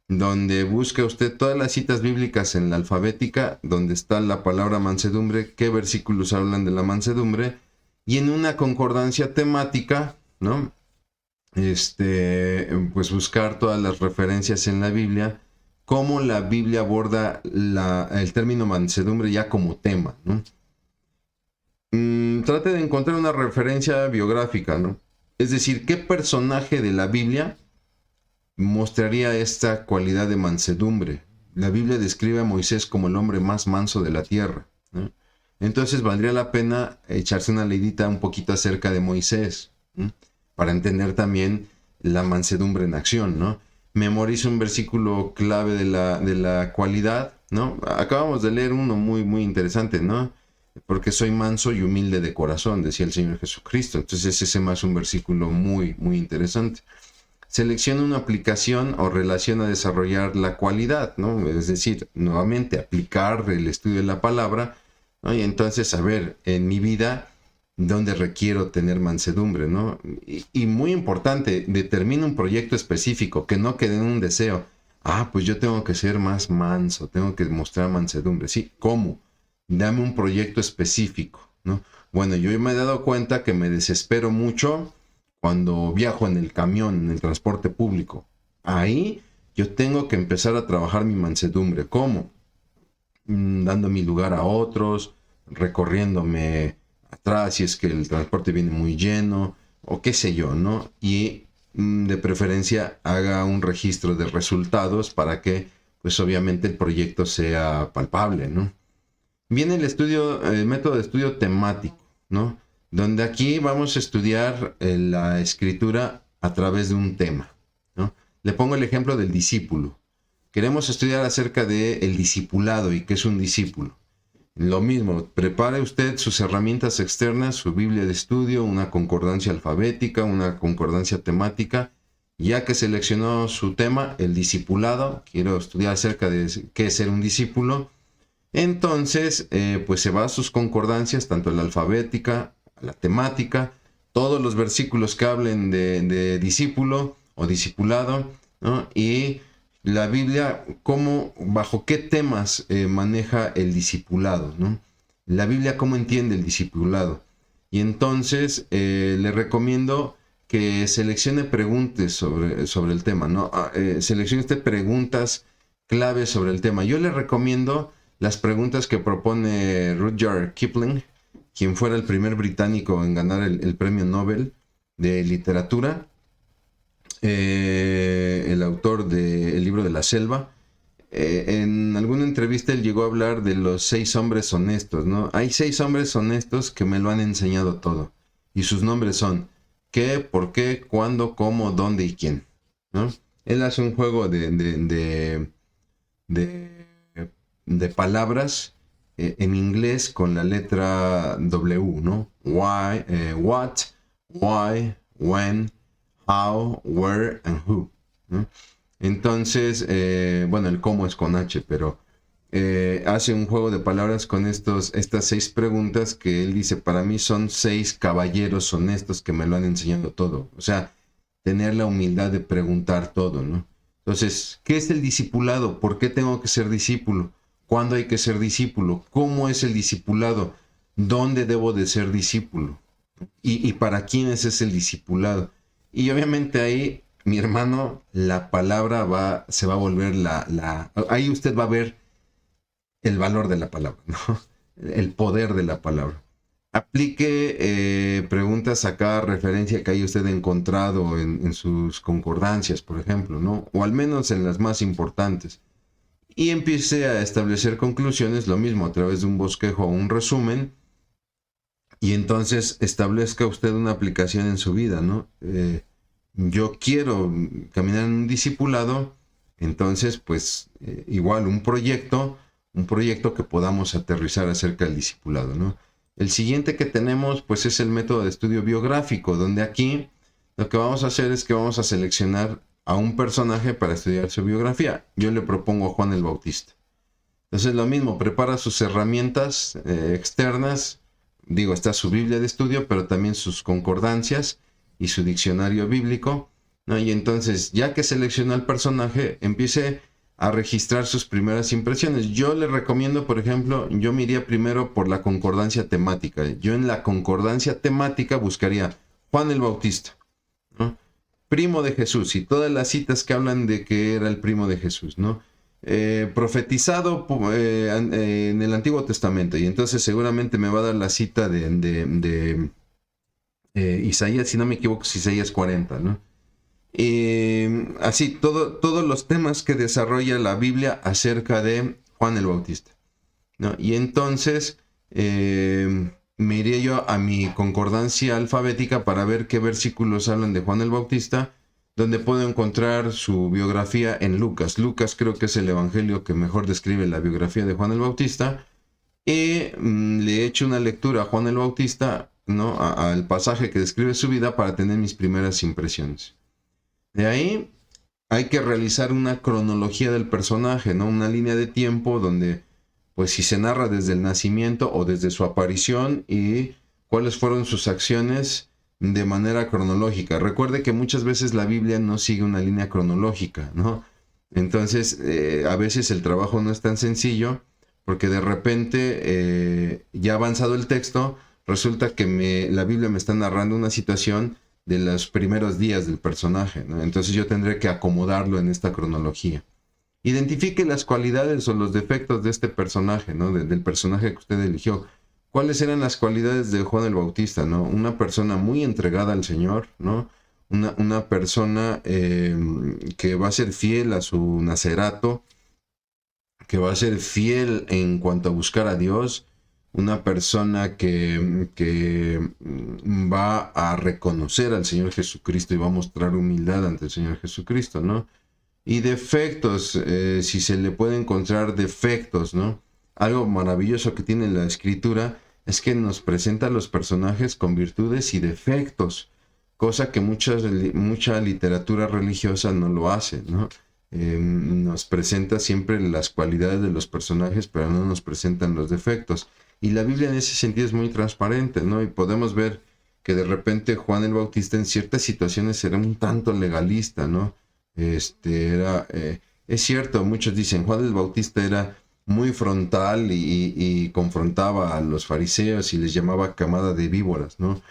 donde busque usted todas las citas bíblicas en la alfabética, donde está la palabra mansedumbre, qué versículos hablan de la mansedumbre, y en una concordancia temática, ¿no? Pues buscar todas las referencias en la Biblia, cómo la Biblia aborda el término mansedumbre ya como tema, ¿no? Trate de encontrar una referencia biográfica, ¿no? Es decir, ¿qué personaje de la Biblia mostraría esta cualidad de mansedumbre? La Biblia describe a Moisés como el hombre más manso de la tierra, ¿no? Entonces valdría la pena echarse una leidita un poquito acerca de Moisés, ¿no? Para entender también la mansedumbre en acción, ¿no? Memoriza un versículo clave de la cualidad, ¿no? Acabamos de leer uno muy, muy interesante, ¿no? Porque soy manso y humilde de corazón, decía el Señor Jesucristo. Entonces ese más un versículo muy, muy interesante. Selecciona una aplicación o relación a desarrollar la cualidad, ¿no? Es decir, nuevamente aplicar el estudio de la palabra, ¿no? Y entonces, a ver, en mi vida, ¿dónde requiero tener mansedumbre, ¿no? Y muy importante, determina un proyecto específico, que no quede en un deseo. Ah, pues yo tengo que ser más manso, tengo que mostrar mansedumbre. Sí, ¿cómo? Dame un proyecto específico, ¿no? Bueno, yo me he dado cuenta que me desespero mucho cuando viajo en el camión, en el transporte público. Ahí yo tengo que empezar a trabajar mi mansedumbre. ¿Cómo? Dando mi lugar a otros, recorriéndome atrás si es que el transporte viene muy lleno, o qué sé yo, ¿no? Y de preferencia haga un registro de resultados para que, pues obviamente el proyecto sea palpable, ¿no? Viene el método de estudio temático, ¿no? Donde aquí vamos a estudiar la escritura a través de un tema, ¿no? Le pongo el ejemplo del discípulo. Queremos estudiar acerca del discipulado y qué es un discípulo. Lo mismo, prepare usted sus herramientas externas, su Biblia de estudio, una concordancia alfabética, una concordancia temática. Ya que seleccionó su tema, el discipulado, quiero estudiar acerca de qué es ser un discípulo. Entonces, pues se va a sus concordancias, tanto la alfabética, la temática, todos los versículos que hablen de discípulo o discipulado, ¿no? Y la Biblia, cómo, bajo qué temas maneja el discipulado, ¿no? La Biblia, cómo entiende el discipulado. Y entonces le recomiendo que seleccione preguntas sobre el tema, ¿no? Seleccione usted preguntas claves sobre el tema. Yo le recomiendo las preguntas que propone Rudyard Kipling, quien fuera el primer británico en ganar el premio Nobel de literatura, el autor del libro de la selva. En alguna entrevista él llegó a hablar de los 6 hombres honestos, ¿no? Hay 6 hombres honestos que me lo han enseñado todo. Y sus nombres son qué, por qué, cuándo, cómo, dónde y quién, ¿no? Él hace un juego de palabras en inglés con la letra W, ¿no? Why, what, why, when, how, where, and who, ¿no? Entonces, bueno, el cómo es con H, pero hace un juego de palabras con estas 6 preguntas que él dice, para mí son 6 caballeros honestos que me lo han enseñado todo. O sea, tener la humildad de preguntar todo, ¿no? Entonces, ¿qué es el discipulado? ¿Por qué tengo que ser discípulo? ¿Cuándo hay que ser discípulo? ¿Cómo es el discipulado? ¿Dónde debo de ser discípulo? ¿Y para quiénes es el discipulado? Y obviamente ahí, mi hermano, la palabra se va a volver ahí usted va a ver el valor de la palabra, ¿no? El poder de la palabra. Aplique preguntas a cada referencia que haya usted encontrado en sus concordancias, por ejemplo, ¿no? O al menos en las más importantes. Y empiece a establecer conclusiones, lo mismo, a través de un bosquejo o un resumen. Y entonces establezca usted una aplicación en su vida, ¿no? Yo quiero caminar en un discipulado, entonces, pues, igual un proyecto que podamos aterrizar acerca del discipulado, ¿no? El siguiente que tenemos, pues, es el método de estudio biográfico, donde aquí lo que vamos a hacer es que vamos a seleccionar a un personaje para estudiar su biografía. Yo le propongo a Juan el Bautista. Entonces, lo mismo, prepara sus herramientas externas. Digo, está su Biblia de estudio, pero también sus concordancias y su diccionario bíblico, ¿no? Y entonces, ya que seleccionó al personaje, empiece a registrar sus primeras impresiones. Yo le recomiendo, por ejemplo, yo me iría primero por la concordancia temática. Yo en la concordancia temática buscaría Juan el Bautista, ¿no? Primo de Jesús, y todas las citas que hablan de que era el primo de Jesús, ¿no? Profetizado en el Antiguo Testamento, y entonces seguramente me va a dar la cita de Isaías, si no me equivoco, es Isaías 40, ¿no? Así, todos los temas que desarrolla la Biblia acerca de Juan el Bautista, ¿no? Y entonces me iría yo a mi concordancia alfabética para ver qué versículos hablan de Juan el Bautista, donde puedo encontrar su biografía en Lucas. Lucas creo que es el evangelio que mejor describe la biografía de Juan el Bautista. Y le he hecho una lectura a Juan el Bautista, ¿no? Al pasaje que describe su vida para tener mis primeras impresiones. De ahí hay que realizar una cronología del personaje, ¿no? Una línea de tiempo donde, pues, si se narra desde el nacimiento o desde su aparición y cuáles fueron sus acciones de manera cronológica. Recuerde que muchas veces la Biblia no sigue una línea cronológica, ¿no? Entonces, a veces el trabajo no es tan sencillo porque de repente, ya avanzado el texto, resulta que la Biblia me está narrando una situación de los primeros días del personaje, ¿no? Entonces yo tendré que acomodarlo en esta cronología. Identifique las cualidades o los defectos de este personaje, ¿no? Del personaje que usted eligió. ¿Cuáles eran las cualidades de Juan el Bautista, ¿no? Una persona muy entregada al Señor, ¿no? Una persona que va a ser fiel a su nacerato, que va a ser fiel en cuanto a buscar a Dios, una persona que va a reconocer al Señor Jesucristo y va a mostrar humildad ante el Señor Jesucristo, ¿no? Y defectos, si se le puede encontrar defectos, ¿no? Algo maravilloso que tiene la Escritura es que nos presenta a los personajes con virtudes y defectos, cosa que mucha literatura religiosa no lo hace, ¿no? Nos presenta siempre las cualidades de los personajes, pero no nos presentan los defectos. Y la Biblia en ese sentido es muy transparente, ¿no? Y podemos ver que de repente Juan el Bautista en ciertas situaciones era un tanto legalista, ¿no? Es cierto, muchos dicen, Juan el Bautista era muy frontal y confrontaba a los fariseos y les llamaba camada de víboras, ¿no?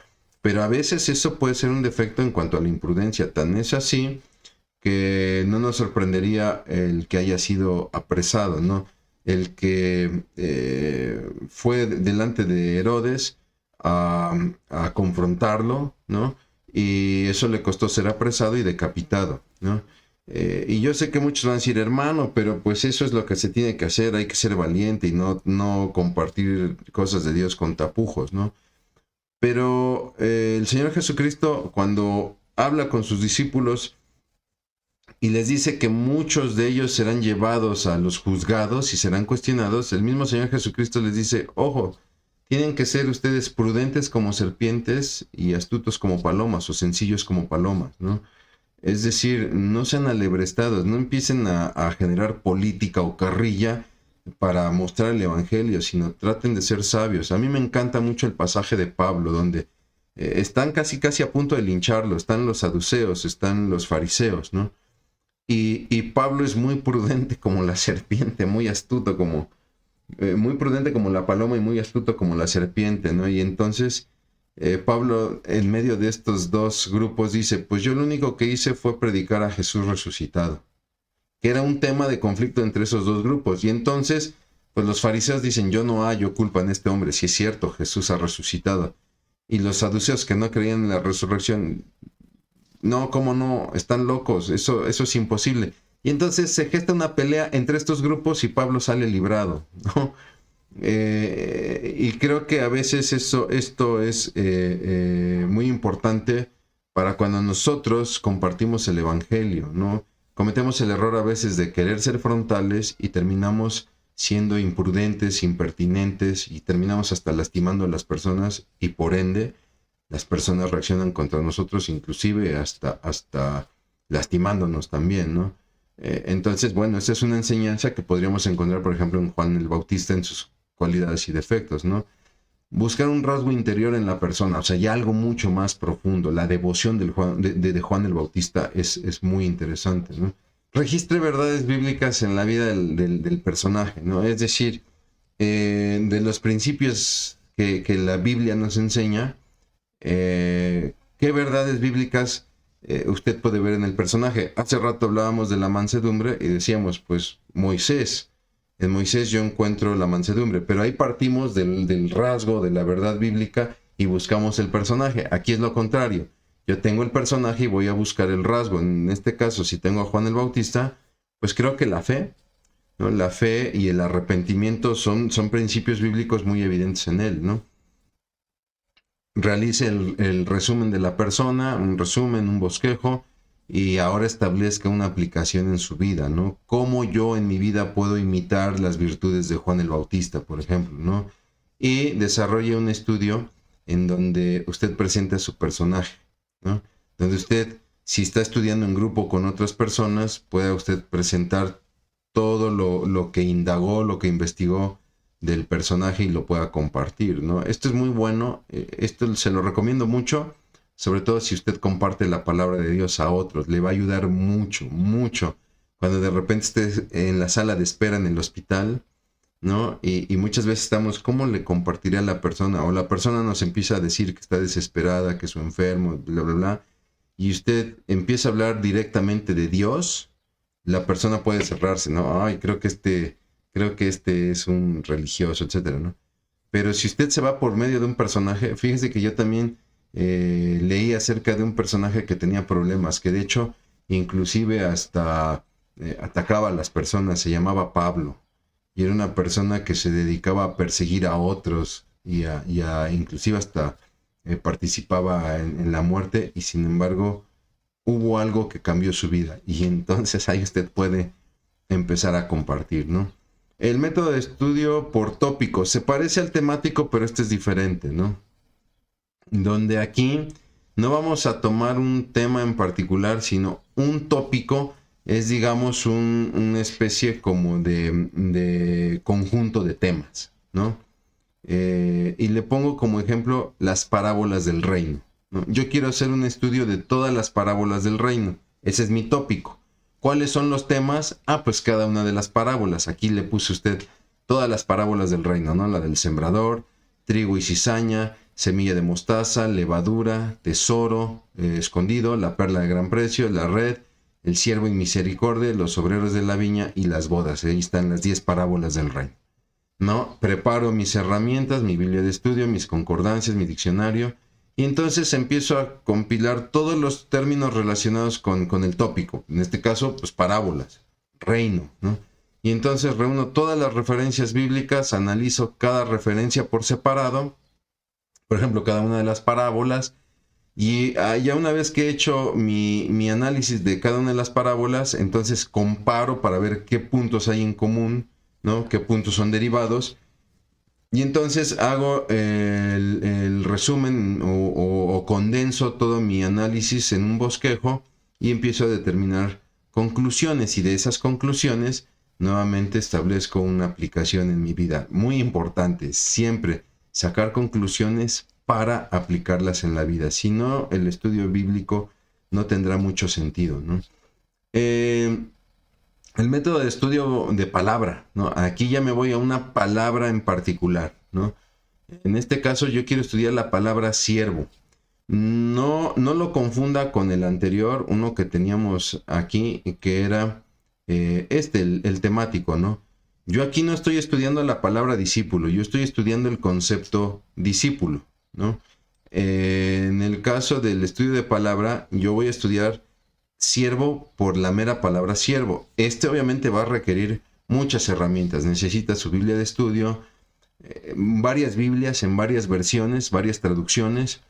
Pero a veces eso puede ser un defecto en cuanto a la imprudencia. Tan es así que no nos sorprendería el que haya sido apresado, ¿no? El que fue delante de Herodes a confrontarlo, ¿no? Y eso le costó ser apresado y decapitado, ¿no? Y yo sé que muchos van a decir, hermano, pero pues eso es lo que se tiene que hacer, hay que ser valiente y no compartir cosas de Dios con tapujos, ¿no? Pero el Señor Jesucristo, cuando habla con sus discípulos y les dice que muchos de ellos serán llevados a los juzgados y serán cuestionados, el mismo Señor Jesucristo les dice, ojo, tienen que ser ustedes prudentes como serpientes y astutos como palomas o sencillos como palomas, ¿no? Es decir, no sean alebrestados, no empiecen a generar política o carrilla para mostrar el evangelio, sino traten de ser sabios. A mí me encanta mucho el pasaje de Pablo, donde están casi a punto de lincharlo, están los saduceos, están los fariseos, ¿no? Y Pablo es muy prudente como la serpiente, muy astuto muy prudente como la paloma y muy astuto como la serpiente, ¿no? Y entonces Pablo, en medio de estos dos grupos, dice, pues yo lo único que hice fue predicar a Jesús resucitado, que era un tema de conflicto entre esos dos grupos. Y entonces, pues los fariseos dicen, yo no hallo culpa en este hombre, si es cierto, Jesús ha resucitado. Y los saduceos que no creían en la resurrección, no, ¿cómo no? Están locos, eso es imposible. Y entonces se gesta una pelea entre estos grupos y Pablo sale librado, ¿no? Y creo que a veces esto es muy importante para cuando nosotros compartimos el evangelio, ¿no? Cometemos el error a veces de querer ser frontales y terminamos siendo imprudentes, impertinentes y terminamos hasta lastimando a las personas y por ende las personas reaccionan contra nosotros, inclusive hasta lastimándonos también, ¿no? Entonces, bueno, esa es una enseñanza que podríamos encontrar, por ejemplo, en Juan el Bautista en sus cualidades y defectos, ¿no? Buscar un rasgo interior en la persona, o sea, ya algo mucho más profundo. La devoción de Juan el Bautista es muy interesante, ¿no? Registre verdades bíblicas en la vida del personaje, ¿no? Es decir, de los principios que la Biblia nos enseña, ¿qué verdades bíblicas usted puede ver en el personaje? Hace rato hablábamos de la mansedumbre y decíamos, pues, Moisés. En Moisés yo encuentro la mansedumbre, pero ahí partimos del rasgo de la verdad bíblica y buscamos el personaje. Aquí es lo contrario. Yo tengo el personaje y voy a buscar el rasgo. En este caso, si tengo a Juan el Bautista, pues creo que la fe. ¿no? La fe y el arrepentimiento son principios bíblicos muy evidentes en él, ¿no? Realice el resumen de la persona, un resumen, un bosquejo, y ahora establezca una aplicación en su vida, ¿no? ¿Cómo yo en mi vida puedo imitar las virtudes de Juan el Bautista, por ejemplo, ¿no? Y desarrolle un estudio en donde usted presente a su personaje, ¿no? Donde usted, si está estudiando en grupo con otras personas, pueda usted presentar todo lo que indagó, lo que investigó del personaje y lo pueda compartir, ¿no? Esto es muy bueno, esto se lo recomiendo mucho, sobre todo si usted comparte la palabra de Dios a otros, le va a ayudar mucho, mucho. Cuando de repente esté en la sala de espera en el hospital, ¿no? Y muchas veces estamos, ¿cómo le compartiré a la persona? O la persona nos empieza a decir que está desesperada, que es enfermo, bla, bla, bla, y usted empieza a hablar directamente de Dios, la persona puede cerrarse, ¿no? Ay, creo que este es un religioso, etcétera, ¿no? Pero si usted se va por medio de un personaje, fíjese que yo también leí acerca de un personaje que tenía problemas, que de hecho inclusive hasta atacaba a las personas, se llamaba Pablo, y era una persona que se dedicaba a perseguir a otros y inclusive hasta participaba en la muerte, y sin embargo hubo algo que cambió su vida, y entonces ahí usted puede empezar a compartir, ¿no? El método de estudio por tópicos se parece al temático, pero este es diferente, ¿no? Donde aquí no vamos a tomar un tema en particular, sino un tópico es, digamos, una especie como de conjunto de temas, ¿no? Y le pongo como ejemplo las parábolas del reino, ¿no? Yo quiero hacer un estudio de todas las parábolas del reino. Ese es mi tópico. ¿Cuáles son los temas? Ah, pues cada una de las parábolas. Aquí le puse usted todas las parábolas del reino, ¿no? La del sembrador, trigo y cizaña, semilla de mostaza, levadura, tesoro escondido, la perla de gran precio, la red, el siervo y misericordia, los obreros de la viña y las bodas. Ahí están las 10 parábolas del reino, ¿no? Preparo mis herramientas, mi biblia de estudio, mis concordancias, mi diccionario, y entonces empiezo a compilar todos los términos relacionados con el tópico. En este caso, pues parábolas, reino, ¿no? Y entonces reúno todas las referencias bíblicas, analizo cada referencia por separado, por ejemplo, cada una de las parábolas, y ya una vez que he hecho mi análisis de cada una de las parábolas, entonces comparo para ver qué puntos hay en común, ¿no? Qué puntos son derivados. Y entonces hago el resumen o condenso todo mi análisis en un bosquejo y empiezo a determinar conclusiones. Y de esas conclusiones nuevamente establezco una aplicación en mi vida. Muy importante, siempre sacar conclusiones para aplicarlas en la vida. Si no, el estudio bíblico no tendrá mucho sentido, ¿no? El método de estudio de palabra, ¿no? Aquí ya me voy a una palabra en particular, ¿no? En este caso yo quiero estudiar la palabra siervo. No lo confunda con el anterior, uno que teníamos aquí, que era el temático, ¿no? Yo aquí no estoy estudiando la palabra discípulo, yo estoy estudiando el concepto discípulo, ¿no? En el caso del estudio de palabra, yo voy a estudiar siervo por la mera palabra siervo. Este obviamente va a requerir muchas herramientas. Necesita su Biblia de estudio, varias Biblias en varias versiones, varias traducciones,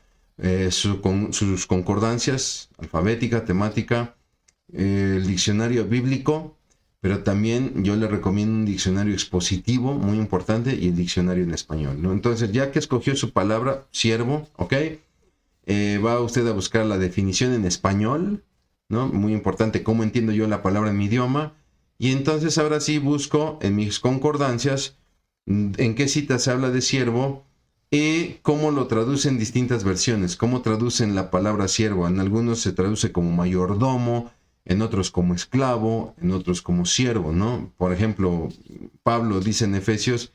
sus concordancias, alfabética, temática, el diccionario bíblico, pero también yo le recomiendo un diccionario expositivo, muy importante, y el diccionario en español, ¿no? Entonces, ya que escogió su palabra, siervo, ¿ok? Va usted a buscar la definición en español, ¿no? Muy importante, cómo entiendo yo la palabra en mi idioma. Y entonces ahora sí busco en mis concordancias en qué cita se habla de siervo y cómo lo traducen distintas versiones, cómo traducen la palabra siervo. En algunos se traduce como mayordomo, en otros como esclavo, en otros como siervo, ¿no? Por ejemplo, Pablo dice en Efesios,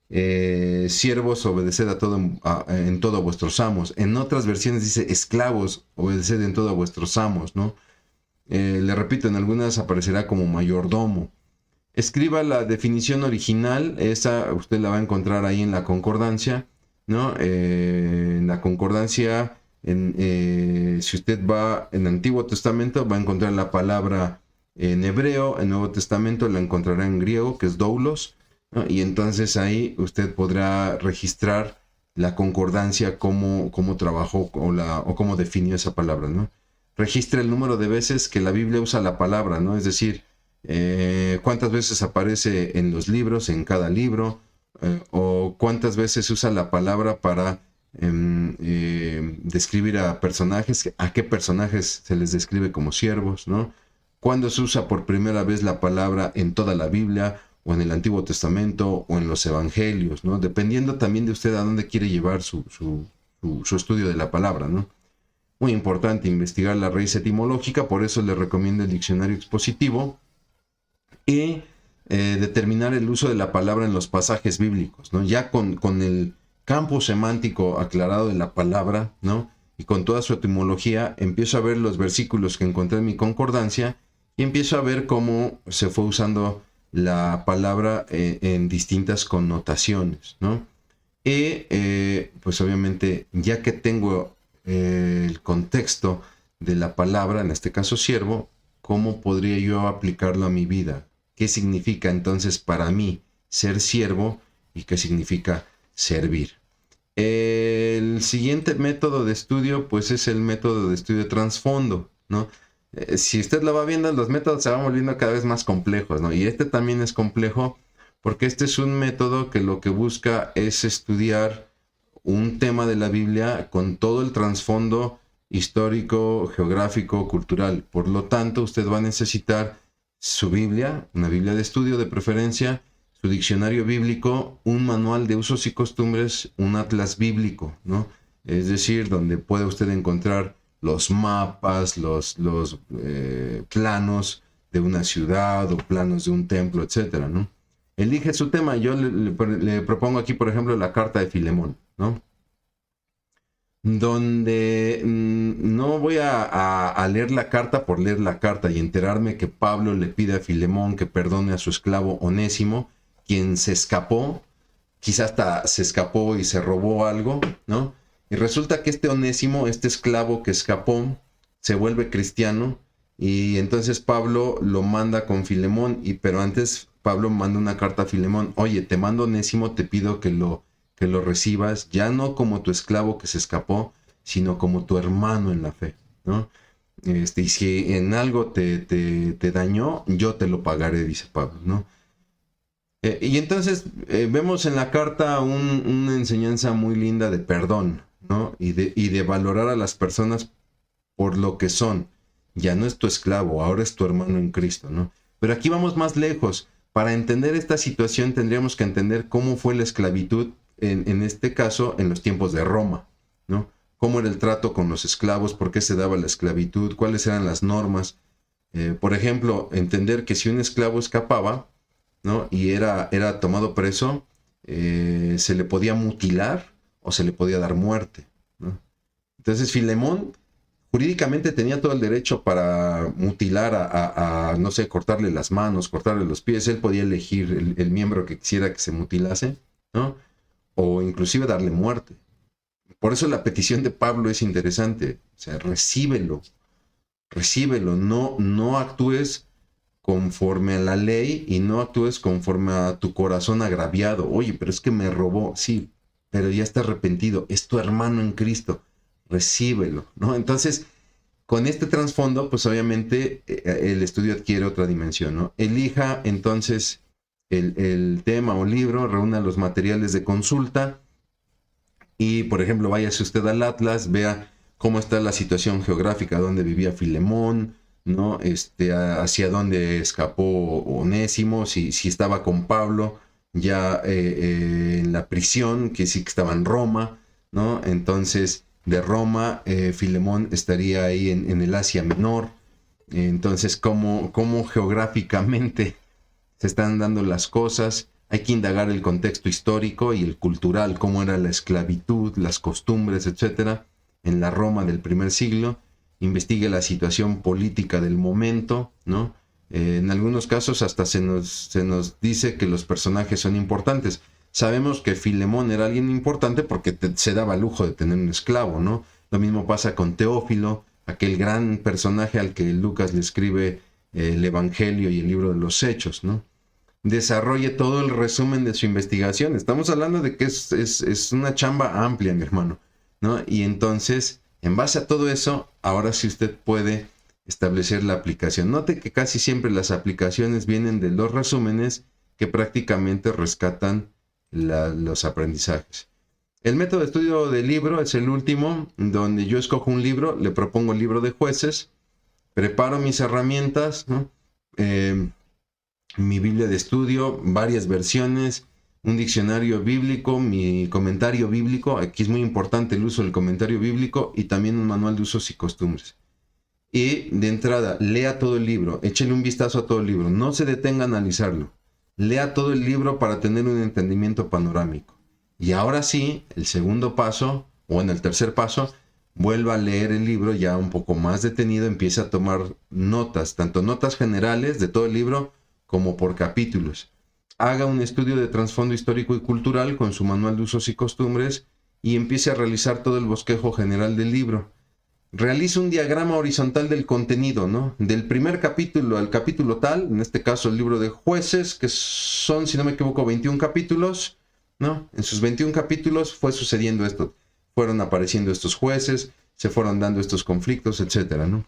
siervos, obedeced en todo a vuestros amos. En otras versiones dice esclavos, obedeced en todo a vuestros amos, ¿no? Le repito, en algunas aparecerá como mayordomo. Escriba la definición original, esa usted la va a encontrar ahí en la concordancia, ¿no? En la concordancia, si usted va en Antiguo Testamento, va a encontrar la palabra en hebreo, el Nuevo Testamento lo encontrará en griego, que es doulos, ¿no? Y entonces ahí usted podrá registrar la concordancia, cómo trabajó o cómo definió esa palabra, ¿no? Registra el número de veces que la Biblia usa la palabra, ¿no? Es decir, cuántas veces aparece en los libros, en cada libro, o cuántas veces usa la palabra para describir a personajes, a qué personajes se les describe como siervos, ¿no? Cuándo se usa por primera vez la palabra en toda la Biblia, o en el Antiguo Testamento, o en los Evangelios, ¿no? Dependiendo también de usted a dónde quiere llevar su estudio de la palabra, ¿no? Muy importante investigar la raíz etimológica, por eso le recomiendo el diccionario expositivo, y determinar el uso de la palabra en los pasajes bíblicos, ¿no? Ya con el campo semántico aclarado de la palabra, ¿no? Y con toda su etimología, empiezo a ver los versículos que encontré en mi concordancia y empiezo a ver cómo se fue usando la palabra en distintas connotaciones, ¿no? Y pues obviamente, ya que tengo el contexto de la palabra, en este caso siervo, ¿cómo podría yo aplicarlo a mi vida? ¿Qué significa entonces para mí ser siervo y qué significa servir? El siguiente método de estudio, pues es el método de estudio trasfondo, ¿no? Si usted lo va viendo, los métodos se van volviendo cada vez más complejos, ¿no? Y este también es complejo porque este es un método que lo que busca es estudiar un tema de la Biblia con todo el trasfondo histórico, geográfico, cultural. Por lo tanto, usted va a necesitar su Biblia, una Biblia de estudio de preferencia, su diccionario bíblico, un manual de usos y costumbres, un atlas bíblico, ¿no? Es decir, donde puede usted encontrar los mapas, los planos de una ciudad o planos de un templo, etcétera, ¿no? Elige su tema. Yo le propongo aquí, por ejemplo, la carta de Filemón, ¿no? Donde no voy a leer la carta por leer la carta y enterarme que Pablo le pide a Filemón que perdone a su esclavo Onésimo, quien se escapó, quizás hasta se escapó y se robó algo, ¿no? Y resulta que este Onésimo, este esclavo que escapó, se vuelve cristiano y entonces Pablo lo manda con Filemón, pero antes Pablo manda una carta a Filemón: oye, te mando Onésimo, te pido que lo recibas, ya no como tu esclavo que se escapó, sino como tu hermano en la fe, ¿no? Y si en algo te dañó, yo te lo pagaré, dice Pablo, ¿no? Y entonces vemos en la carta una enseñanza muy linda de perdón, ¿no? Y de valorar a las personas por lo que son. Ya no es tu esclavo, ahora es tu hermano en Cristo, ¿no? Pero aquí vamos más lejos. Para entender esta situación tendríamos que entender cómo fue la esclavitud, en este caso, en los tiempos de Roma, ¿no? Cómo era el trato con los esclavos, por qué se daba la esclavitud, cuáles eran las normas. Por ejemplo, entender que si un esclavo escapaba, ¿no? Y era tomado preso, se le podía mutilar o se le podía dar muerte, ¿no? Entonces Filemón jurídicamente tenía todo el derecho para mutilar no sé, cortarle las manos, cortarle los pies. Él podía elegir el miembro que quisiera que se mutilase, ¿no? O inclusive darle muerte. Por eso la petición de Pablo es interesante. O sea, recíbelo, no actúes conforme a la ley y no actúes conforme a tu corazón agraviado. Oye, pero es que me robó. Sí, pero ya está arrepentido. Es tu hermano en Cristo. Recíbelo, ¿no? Entonces, con este trasfondo, pues obviamente el estudio adquiere otra dimensión, ¿no? Elija entonces el tema o libro, reúna los materiales de consulta y, por ejemplo, váyase usted al Atlas, vea cómo está la situación geográfica, dónde vivía Filemón, ¿no? Hacia dónde escapó Onésimo, si estaba con Pablo ya en la prisión, que sí que estaba en Roma, ¿no? Entonces, de Roma, Filemón estaría ahí en el Asia Menor. Entonces, ¿cómo geográficamente se están dando las cosas? Hay que indagar el contexto histórico y el cultural, cómo era la esclavitud, las costumbres, etcétera, en la Roma del primer siglo. Investigue la situación política del momento, ¿no? En algunos casos hasta se nos dice que los personajes son importantes. Sabemos que Filemón era alguien importante porque se daba el lujo de tener un esclavo, ¿no? Lo mismo pasa con Teófilo, aquel gran personaje al que Lucas le escribe el Evangelio y el libro de los Hechos, ¿no? Desarrolle todo el resumen de su investigación. Estamos hablando de que es una chamba amplia, mi hermano, ¿no? Y entonces, en base a todo eso, ahora sí usted puede establecer la aplicación. Note que casi siempre las aplicaciones vienen de los resúmenes que prácticamente rescatan los aprendizajes. El método de estudio del libro es el último, donde yo escojo un libro, le propongo el libro de Jueces, preparo mis herramientas, ¿no? Mi Biblia de estudio, varias versiones, un diccionario bíblico, mi comentario bíblico, aquí es muy importante el uso del comentario bíblico, y también un manual de usos y costumbres. Y de entrada, lea todo el libro, échele un vistazo a todo el libro, no se detenga a analizarlo, lea todo el libro para tener un entendimiento panorámico. Y ahora sí, el segundo paso, o en el tercer paso, vuelva a leer el libro ya un poco más detenido, empieza a tomar notas, tanto notas generales de todo el libro, como por capítulos. Haga un estudio de trasfondo histórico y cultural con su manual de usos y costumbres y empiece a realizar todo el bosquejo general del libro. Realice un diagrama horizontal del contenido, ¿no? Del primer capítulo al capítulo tal, en este caso el libro de Jueces, que son, si no me equivoco, 21 capítulos, ¿no? En sus 21 capítulos fue sucediendo esto. Fueron apareciendo estos jueces, se fueron dando estos conflictos, etcétera, ¿no?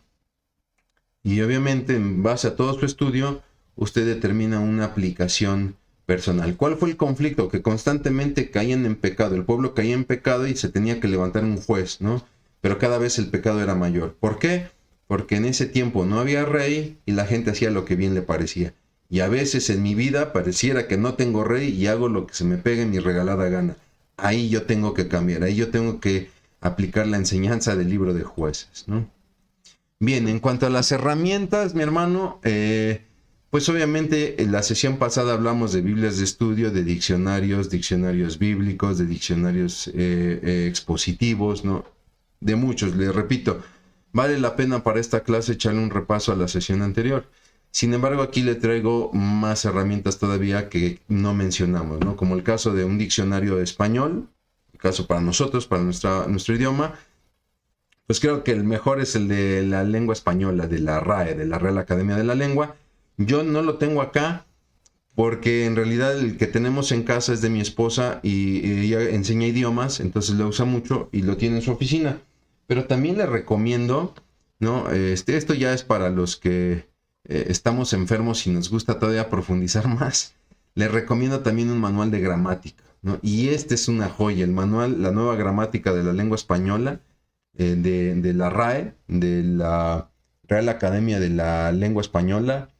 Y obviamente, en base a todo su estudio, usted determina una aplicación personal. ¿Cuál fue el conflicto? Que constantemente caían en pecado. El pueblo caía en pecado y se tenía que levantar un juez, ¿no? Pero cada vez el pecado era mayor. ¿Por qué? Porque en ese tiempo no había rey y la gente hacía lo que bien le parecía. Y a veces en mi vida pareciera que no tengo rey y hago lo que se me pegue en mi regalada gana. Ahí yo tengo que cambiar, ahí yo tengo que aplicar la enseñanza del libro de Jueces, ¿no? Bien, en cuanto a las herramientas, mi hermano, pues obviamente en la sesión pasada hablamos de Biblias de estudio, de diccionarios bíblicos, de diccionarios expositivos, ¿no? De muchos, les repito, vale la pena para esta clase echarle un repaso a la sesión anterior. Sin embargo, aquí le traigo más herramientas todavía que no mencionamos, ¿no? Como el caso de un diccionario español, el caso para nosotros, para nuestro idioma. Pues creo que el mejor es el de la lengua española, de la RAE, de la Real Academia de la Lengua. Yo no lo tengo acá porque en realidad el que tenemos en casa es de mi esposa y ella enseña idiomas, entonces lo usa mucho y lo tiene en su oficina. Pero también le recomiendo, ¿no? Esto ya es para los que estamos enfermos y nos gusta todavía profundizar más. Le recomiendo también un manual de gramática, ¿no? Y este es una joya, el manual, la nueva gramática de la lengua española, de la RAE, de la Real Academia de la Lengua Española.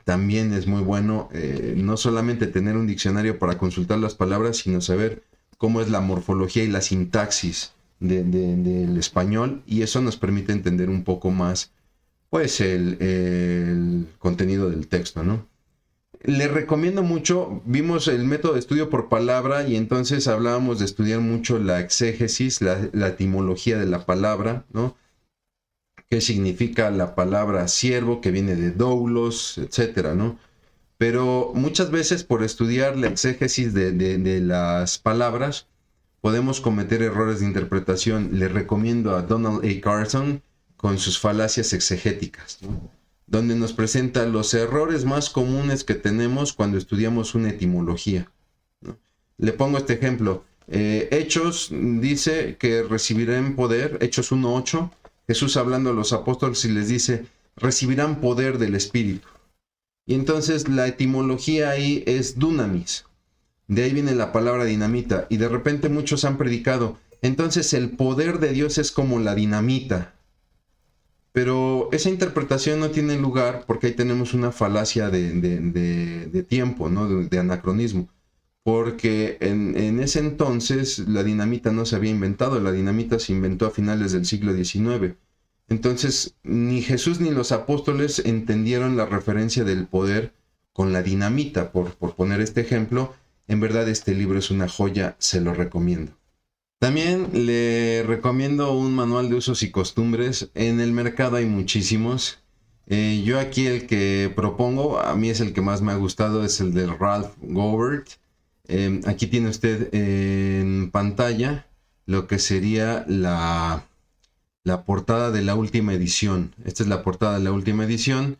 También es muy bueno no solamente tener un diccionario para consultar las palabras, sino saber cómo es la morfología y la sintaxis del español, y eso nos permite entender un poco más pues el contenido del texto, ¿no? Le recomiendo mucho, vimos el método de estudio por palabra y entonces hablábamos de estudiar mucho la exégesis, la etimología de la palabra, ¿no? ¿Qué significa la palabra siervo, que viene de doulos, etcétera, ¿no? Pero muchas veces por estudiar la exégesis de las palabras podemos cometer errores de interpretación. Le recomiendo a Donald A. Carson con sus falacias exegéticas, ¿no? Donde nos presenta los errores más comunes que tenemos cuando estudiamos una etimología, ¿no? Le pongo este ejemplo. Hechos dice que recibirán poder, Hechos 1:8, Jesús hablando a los apóstoles y les dice, recibirán poder del Espíritu. Y entonces la etimología ahí es dunamis. De ahí viene la palabra dinamita. Y de repente muchos han predicado, entonces el poder de Dios es como la dinamita. Pero esa interpretación no tiene lugar porque ahí tenemos una falacia de tiempo, ¿no? De anacronismo. Porque en ese entonces la dinamita no se había inventado, la dinamita se inventó a finales del siglo XIX. Entonces ni Jesús ni los apóstoles entendieron la referencia del poder con la dinamita, por poner este ejemplo. En verdad este libro es una joya, se lo recomiendo. También le recomiendo un manual de usos y costumbres. En el mercado hay muchísimos. Yo aquí el que propongo, a mí es el que más me ha gustado, es el de Ralph Gobert. Aquí tiene usted en pantalla lo que sería la portada de la última edición. Esta es la portada de la última edición.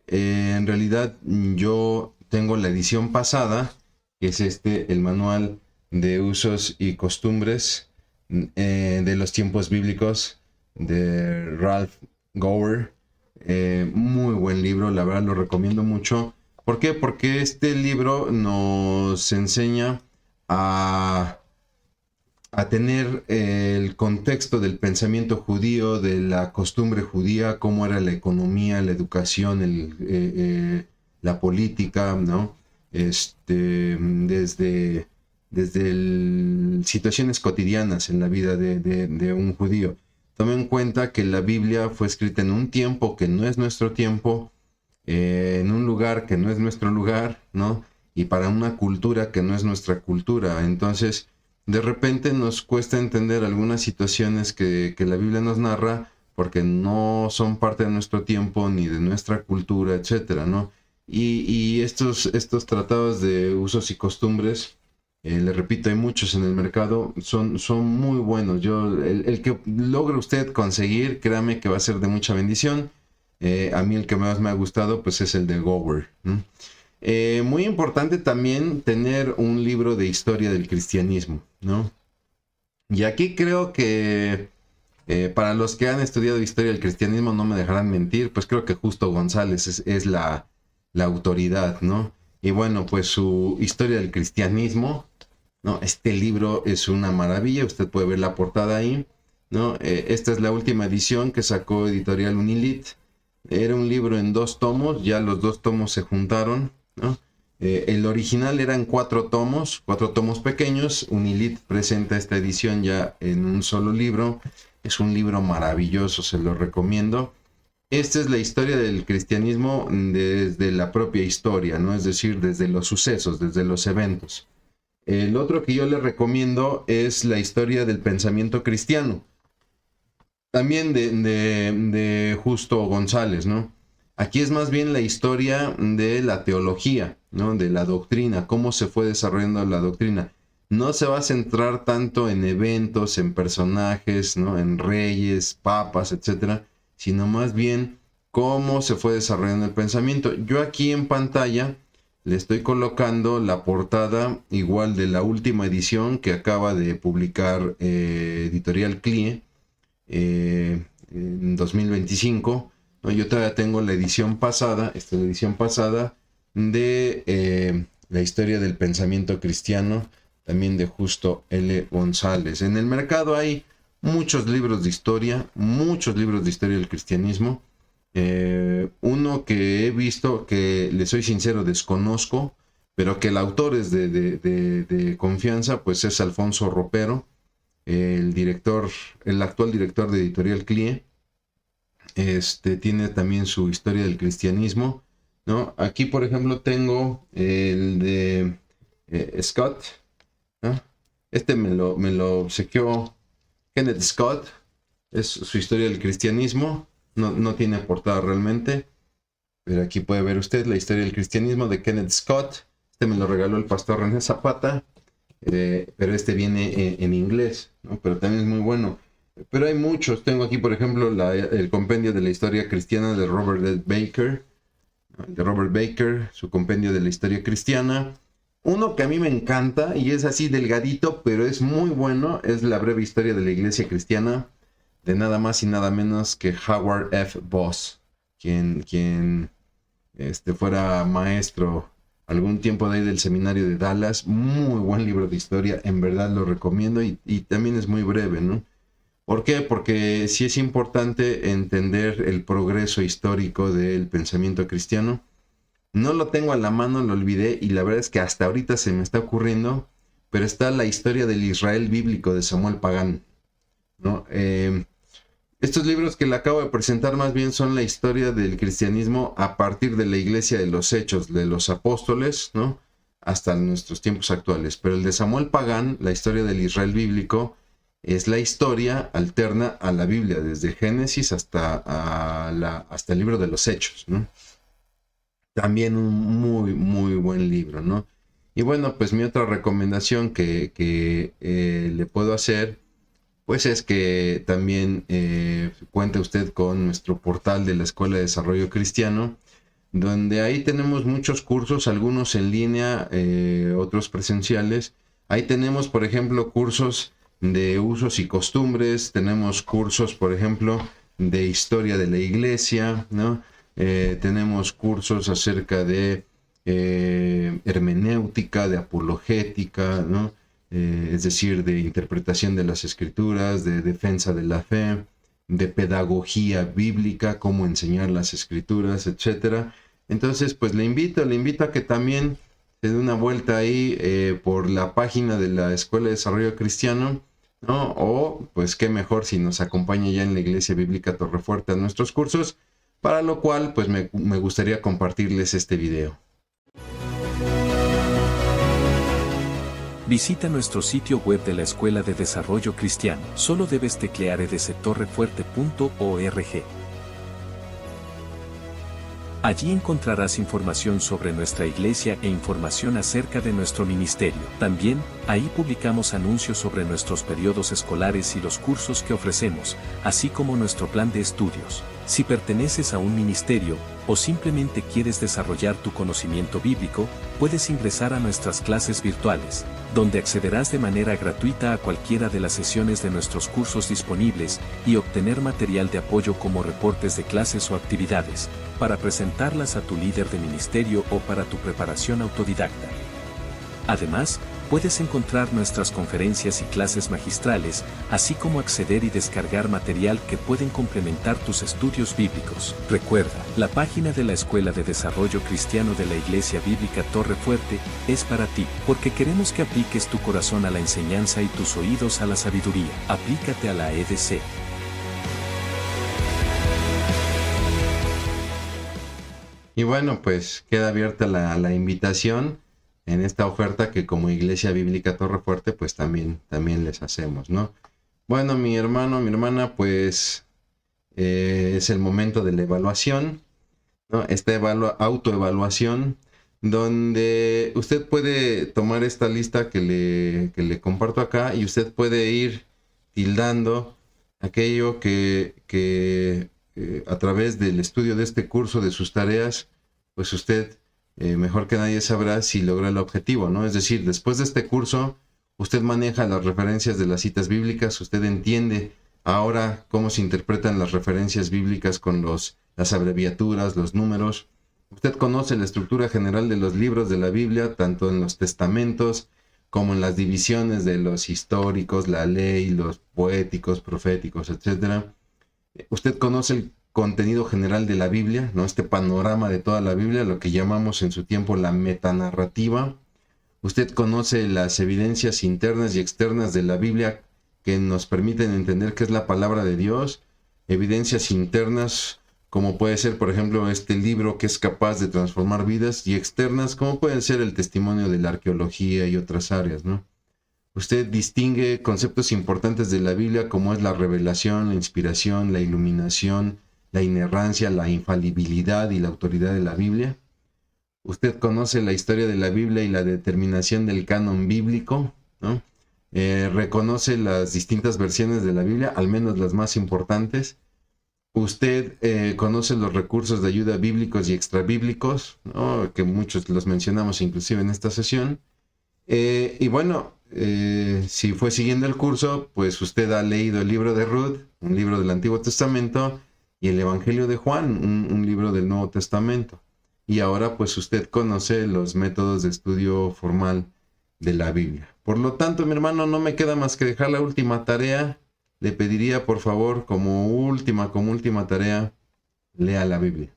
En realidad yo tengo la edición pasada, que es el manual de usos y costumbres de los tiempos bíblicos de Ralph Gower. Muy buen libro, la verdad lo recomiendo mucho. ¿Por qué? Porque este libro nos enseña a tener el contexto del pensamiento judío, de la costumbre judía, cómo era la economía, la educación, la política, ¿no? Desde situaciones cotidianas en la vida de un judío. Tome en cuenta que la Biblia fue escrita en un tiempo que no es nuestro tiempo, en un lugar que no es nuestro lugar, ¿no? Y para una cultura que no es nuestra cultura. Entonces, de repente nos cuesta entender algunas situaciones que la Biblia nos narra porque no son parte de nuestro tiempo ni de nuestra cultura, etcétera, ¿no? Y estos tratados de usos y costumbres, le repito, hay muchos en el mercado, son muy buenos. El que logre usted conseguir, créame que va a ser de mucha bendición. A mí el que más me ha gustado pues es el de Gower, ¿no? Muy importante también tener un libro de historia del cristianismo, ¿no? Y aquí creo que para los que han estudiado historia del cristianismo no me dejarán mentir, pues creo que Justo González es la autoridad, ¿no? Y bueno, pues su historia del cristianismo, ¿no? Este libro es una maravilla, usted puede ver la portada ahí, ¿no? Esta es la última edición que sacó Editorial Unilit. Era un libro en 2 tomos, ya los 2 tomos se juntaron, ¿no? El original eran 4 tomos pequeños. Unilit presenta esta edición ya en un solo libro. Es un libro maravilloso, se lo recomiendo. Esta es la historia del cristianismo desde la propia historia, ¿no? Es decir, desde los sucesos, desde los eventos. El otro que yo le recomiendo es la historia del pensamiento cristiano, también de Justo González, ¿no? Aquí es más bien la historia de la teología, ¿no? De la doctrina, cómo se fue desarrollando la doctrina. No se va a centrar tanto en eventos, en personajes, ¿no? En reyes, papas, etcétera, sino más bien cómo se fue desarrollando el pensamiento. Yo aquí en pantalla le estoy colocando la portada igual de la última edición que acaba de publicar Editorial CLIE en 2025. ¿No? Yo todavía tengo la edición pasada, esta es la edición pasada de la historia del pensamiento cristiano, también de Justo L. González. En el mercado hay muchos libros de historia del cristianismo. Uno que he visto, que le soy sincero, desconozco, pero que el autor es de confianza, pues es Alfonso Ropero, el actual director de Editorial CLIE. Tiene también su historia del cristianismo, ¿no? Aquí, por ejemplo, tengo el de Scott, ¿no? Me lo obsequió Kenneth Scott, es su historia del cristianismo, no tiene portada realmente, pero aquí puede ver usted la historia del cristianismo de Kenneth Scott. Me lo regaló el pastor René Zapata, pero viene en inglés, ¿no? Pero también es muy bueno. Pero hay muchos. Tengo aquí, por ejemplo, el compendio de la historia cristiana de Robert Baker. De Robert Baker, su compendio de la historia cristiana. Uno que a mí me encanta y es así delgadito, pero es muy bueno, es la breve historia de la iglesia cristiana, de nada más y nada menos que Howard F. Voss, quien fuera maestro algún tiempo de ahí del seminario de Dallas. Muy buen libro de historia, en verdad lo recomiendo, y también es muy breve, ¿no? ¿Por qué? Porque sí es importante entender el progreso histórico del pensamiento cristiano. No lo tengo a la mano, lo olvidé, y la verdad es que hasta ahorita se me está ocurriendo, pero está la historia del Israel bíblico de Samuel Pagán, ¿no? Estos libros que le acabo de presentar más bien son la historia del cristianismo a partir de la iglesia de los Hechos, de los apóstoles, ¿no? Hasta nuestros tiempos actuales. Pero el de Samuel Pagán, la historia del Israel bíblico, es la historia alterna a la Biblia, desde Génesis hasta el libro de los Hechos, ¿no? También un muy, muy buen libro, ¿no? Y bueno, pues mi otra recomendación que le puedo hacer, pues es que también cuente usted con nuestro portal de la Escuela de Desarrollo Cristiano, donde ahí tenemos muchos cursos, algunos en línea, otros presenciales. Ahí tenemos, por ejemplo, cursos de usos y costumbres, tenemos cursos, por ejemplo, de historia de la iglesia, ¿no? Tenemos cursos acerca de hermenéutica, de apologética, ¿no? Es decir, de interpretación de las escrituras, de defensa de la fe, de pedagogía bíblica, cómo enseñar las escrituras, etcétera. Entonces, pues le invito a que también se dé una vuelta ahí por la página de la Escuela de Desarrollo Cristiano, ¿no? O, pues, qué mejor si nos acompaña ya en la Iglesia Bíblica Torrefuerte a nuestros cursos, para lo cual, pues, me gustaría compartirles este video. Visita nuestro sitio web de la Escuela de Desarrollo Cristiano. Solo debes teclear edctorrefuerte.org. Allí encontrarás información sobre nuestra iglesia e información acerca de nuestro ministerio. También, ahí publicamos anuncios sobre nuestros periodos escolares y los cursos que ofrecemos, así como nuestro plan de estudios. Si perteneces a un ministerio, o simplemente quieres desarrollar tu conocimiento bíblico, puedes ingresar a nuestras clases virtuales, donde accederás de manera gratuita a cualquiera de las sesiones de nuestros cursos disponibles y obtener material de apoyo como reportes de clases o actividades, para presentarlas a tu líder de ministerio o para tu preparación autodidacta. Además, puedes encontrar nuestras conferencias y clases magistrales, así como acceder y descargar material que pueden complementar tus estudios bíblicos. Recuerda, la página de la Escuela de Desarrollo Cristiano de la Iglesia Bíblica Torrefuerte es para ti, porque queremos que apliques tu corazón a la enseñanza y tus oídos a la sabiduría. Aplícate a la EDC. Y bueno, pues queda abierta la invitación en esta oferta que como Iglesia Bíblica Torrefuerte pues también les hacemos, ¿no? Bueno, mi hermano, mi hermana, pues es el momento de la evaluación, ¿no? Esta autoevaluación donde usted puede tomar esta lista que le comparto acá y usted puede ir tildando aquello que a través del estudio de este curso, de sus tareas, pues usted mejor que nadie sabrá si logra el objetivo, ¿no? Es decir, después de este curso, usted maneja las referencias de las citas bíblicas, usted entiende ahora cómo se interpretan las referencias bíblicas con las abreviaturas, los números. Usted conoce la estructura general de los libros de la Biblia, tanto en los testamentos como en las divisiones de los históricos, la ley, los poéticos, proféticos, etc. Usted conoce el contenido general de la Biblia, ¿no? Este panorama de toda la Biblia, lo que llamamos en su tiempo la metanarrativa. Usted conoce las evidencias internas y externas de la Biblia que nos permiten entender qué es la palabra de Dios. Evidencias internas, como puede ser, por ejemplo, este libro que es capaz de transformar vidas, y externas, como puede ser el testimonio de la arqueología y otras áreas, ¿no? Usted distingue conceptos importantes de la Biblia como es la revelación, la inspiración, la iluminación, la inerrancia, la infalibilidad y la autoridad de la Biblia. Usted conoce la historia de la Biblia y la determinación del canon bíblico, ¿no? Reconoce las distintas versiones de la Biblia, al menos las más importantes. Usted conoce los recursos de ayuda bíblicos y extrabíblicos, ¿no? Que muchos los mencionamos inclusive en esta sesión. Y bueno, si fue siguiendo el curso, pues usted ha leído el libro de Ruth, un libro del Antiguo Testamento, y el Evangelio de Juan, un libro del Nuevo Testamento. Y ahora pues usted conoce los métodos de estudio formal de la Biblia. Por lo tanto, mi hermano, no me queda más que dejar la última tarea. Le pediría, por favor, como última tarea, lea la Biblia.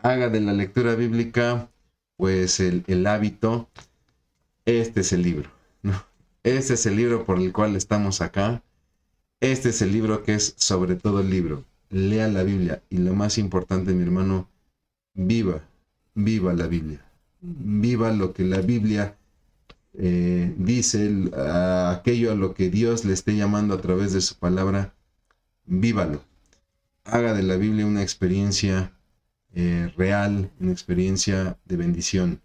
Haga de la lectura bíblica, pues, el hábito. Este es el libro, ¿no? Este es el libro por el cual estamos acá. Este es el libro que es sobre todo el libro. Lea la Biblia. Y lo más importante, mi hermano, viva la Biblia. Viva lo que la Biblia dice, aquello a lo que Dios le esté llamando a través de su palabra. Vívalo. Haga de la Biblia una experiencia real, una experiencia de bendición.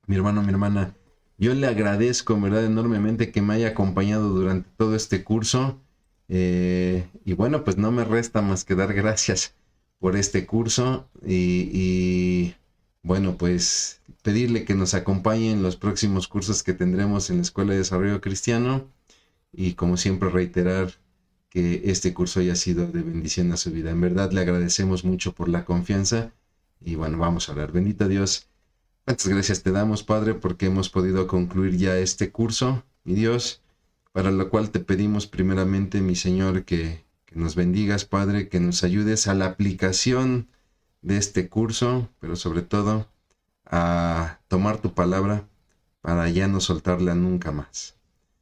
Mi hermano, mi hermana, yo le agradezco en verdad enormemente que me haya acompañado durante todo este curso. Y bueno, pues no me resta más que dar gracias por este curso y bueno, pues pedirle que nos acompañe en los próximos cursos que tendremos en la Escuela de Desarrollo Cristiano y como siempre reiterar que este curso haya sido de bendición a su vida. En verdad le agradecemos mucho por la confianza y bueno, vamos a orar. Bendito Dios, cuántas gracias te damos, Padre, porque hemos podido concluir ya este curso, mi Dios, para lo cual te pedimos primeramente, mi Señor, que nos bendigas, Padre, que nos ayudes a la aplicación de este curso, pero sobre todo a tomar tu palabra para ya no soltarla nunca más.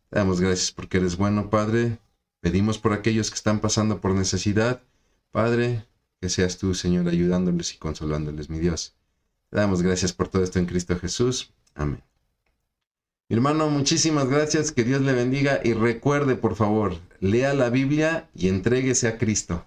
Te damos gracias porque eres bueno, Padre. Pedimos por aquellos que están pasando por necesidad, Padre, que seas tú, Señor, ayudándoles y consolándoles, mi Dios. Te damos gracias por todo esto en Cristo Jesús. Amén. Mi hermano, muchísimas gracias, que Dios le bendiga y recuerde, por favor, lea la Biblia y entréguese a Cristo.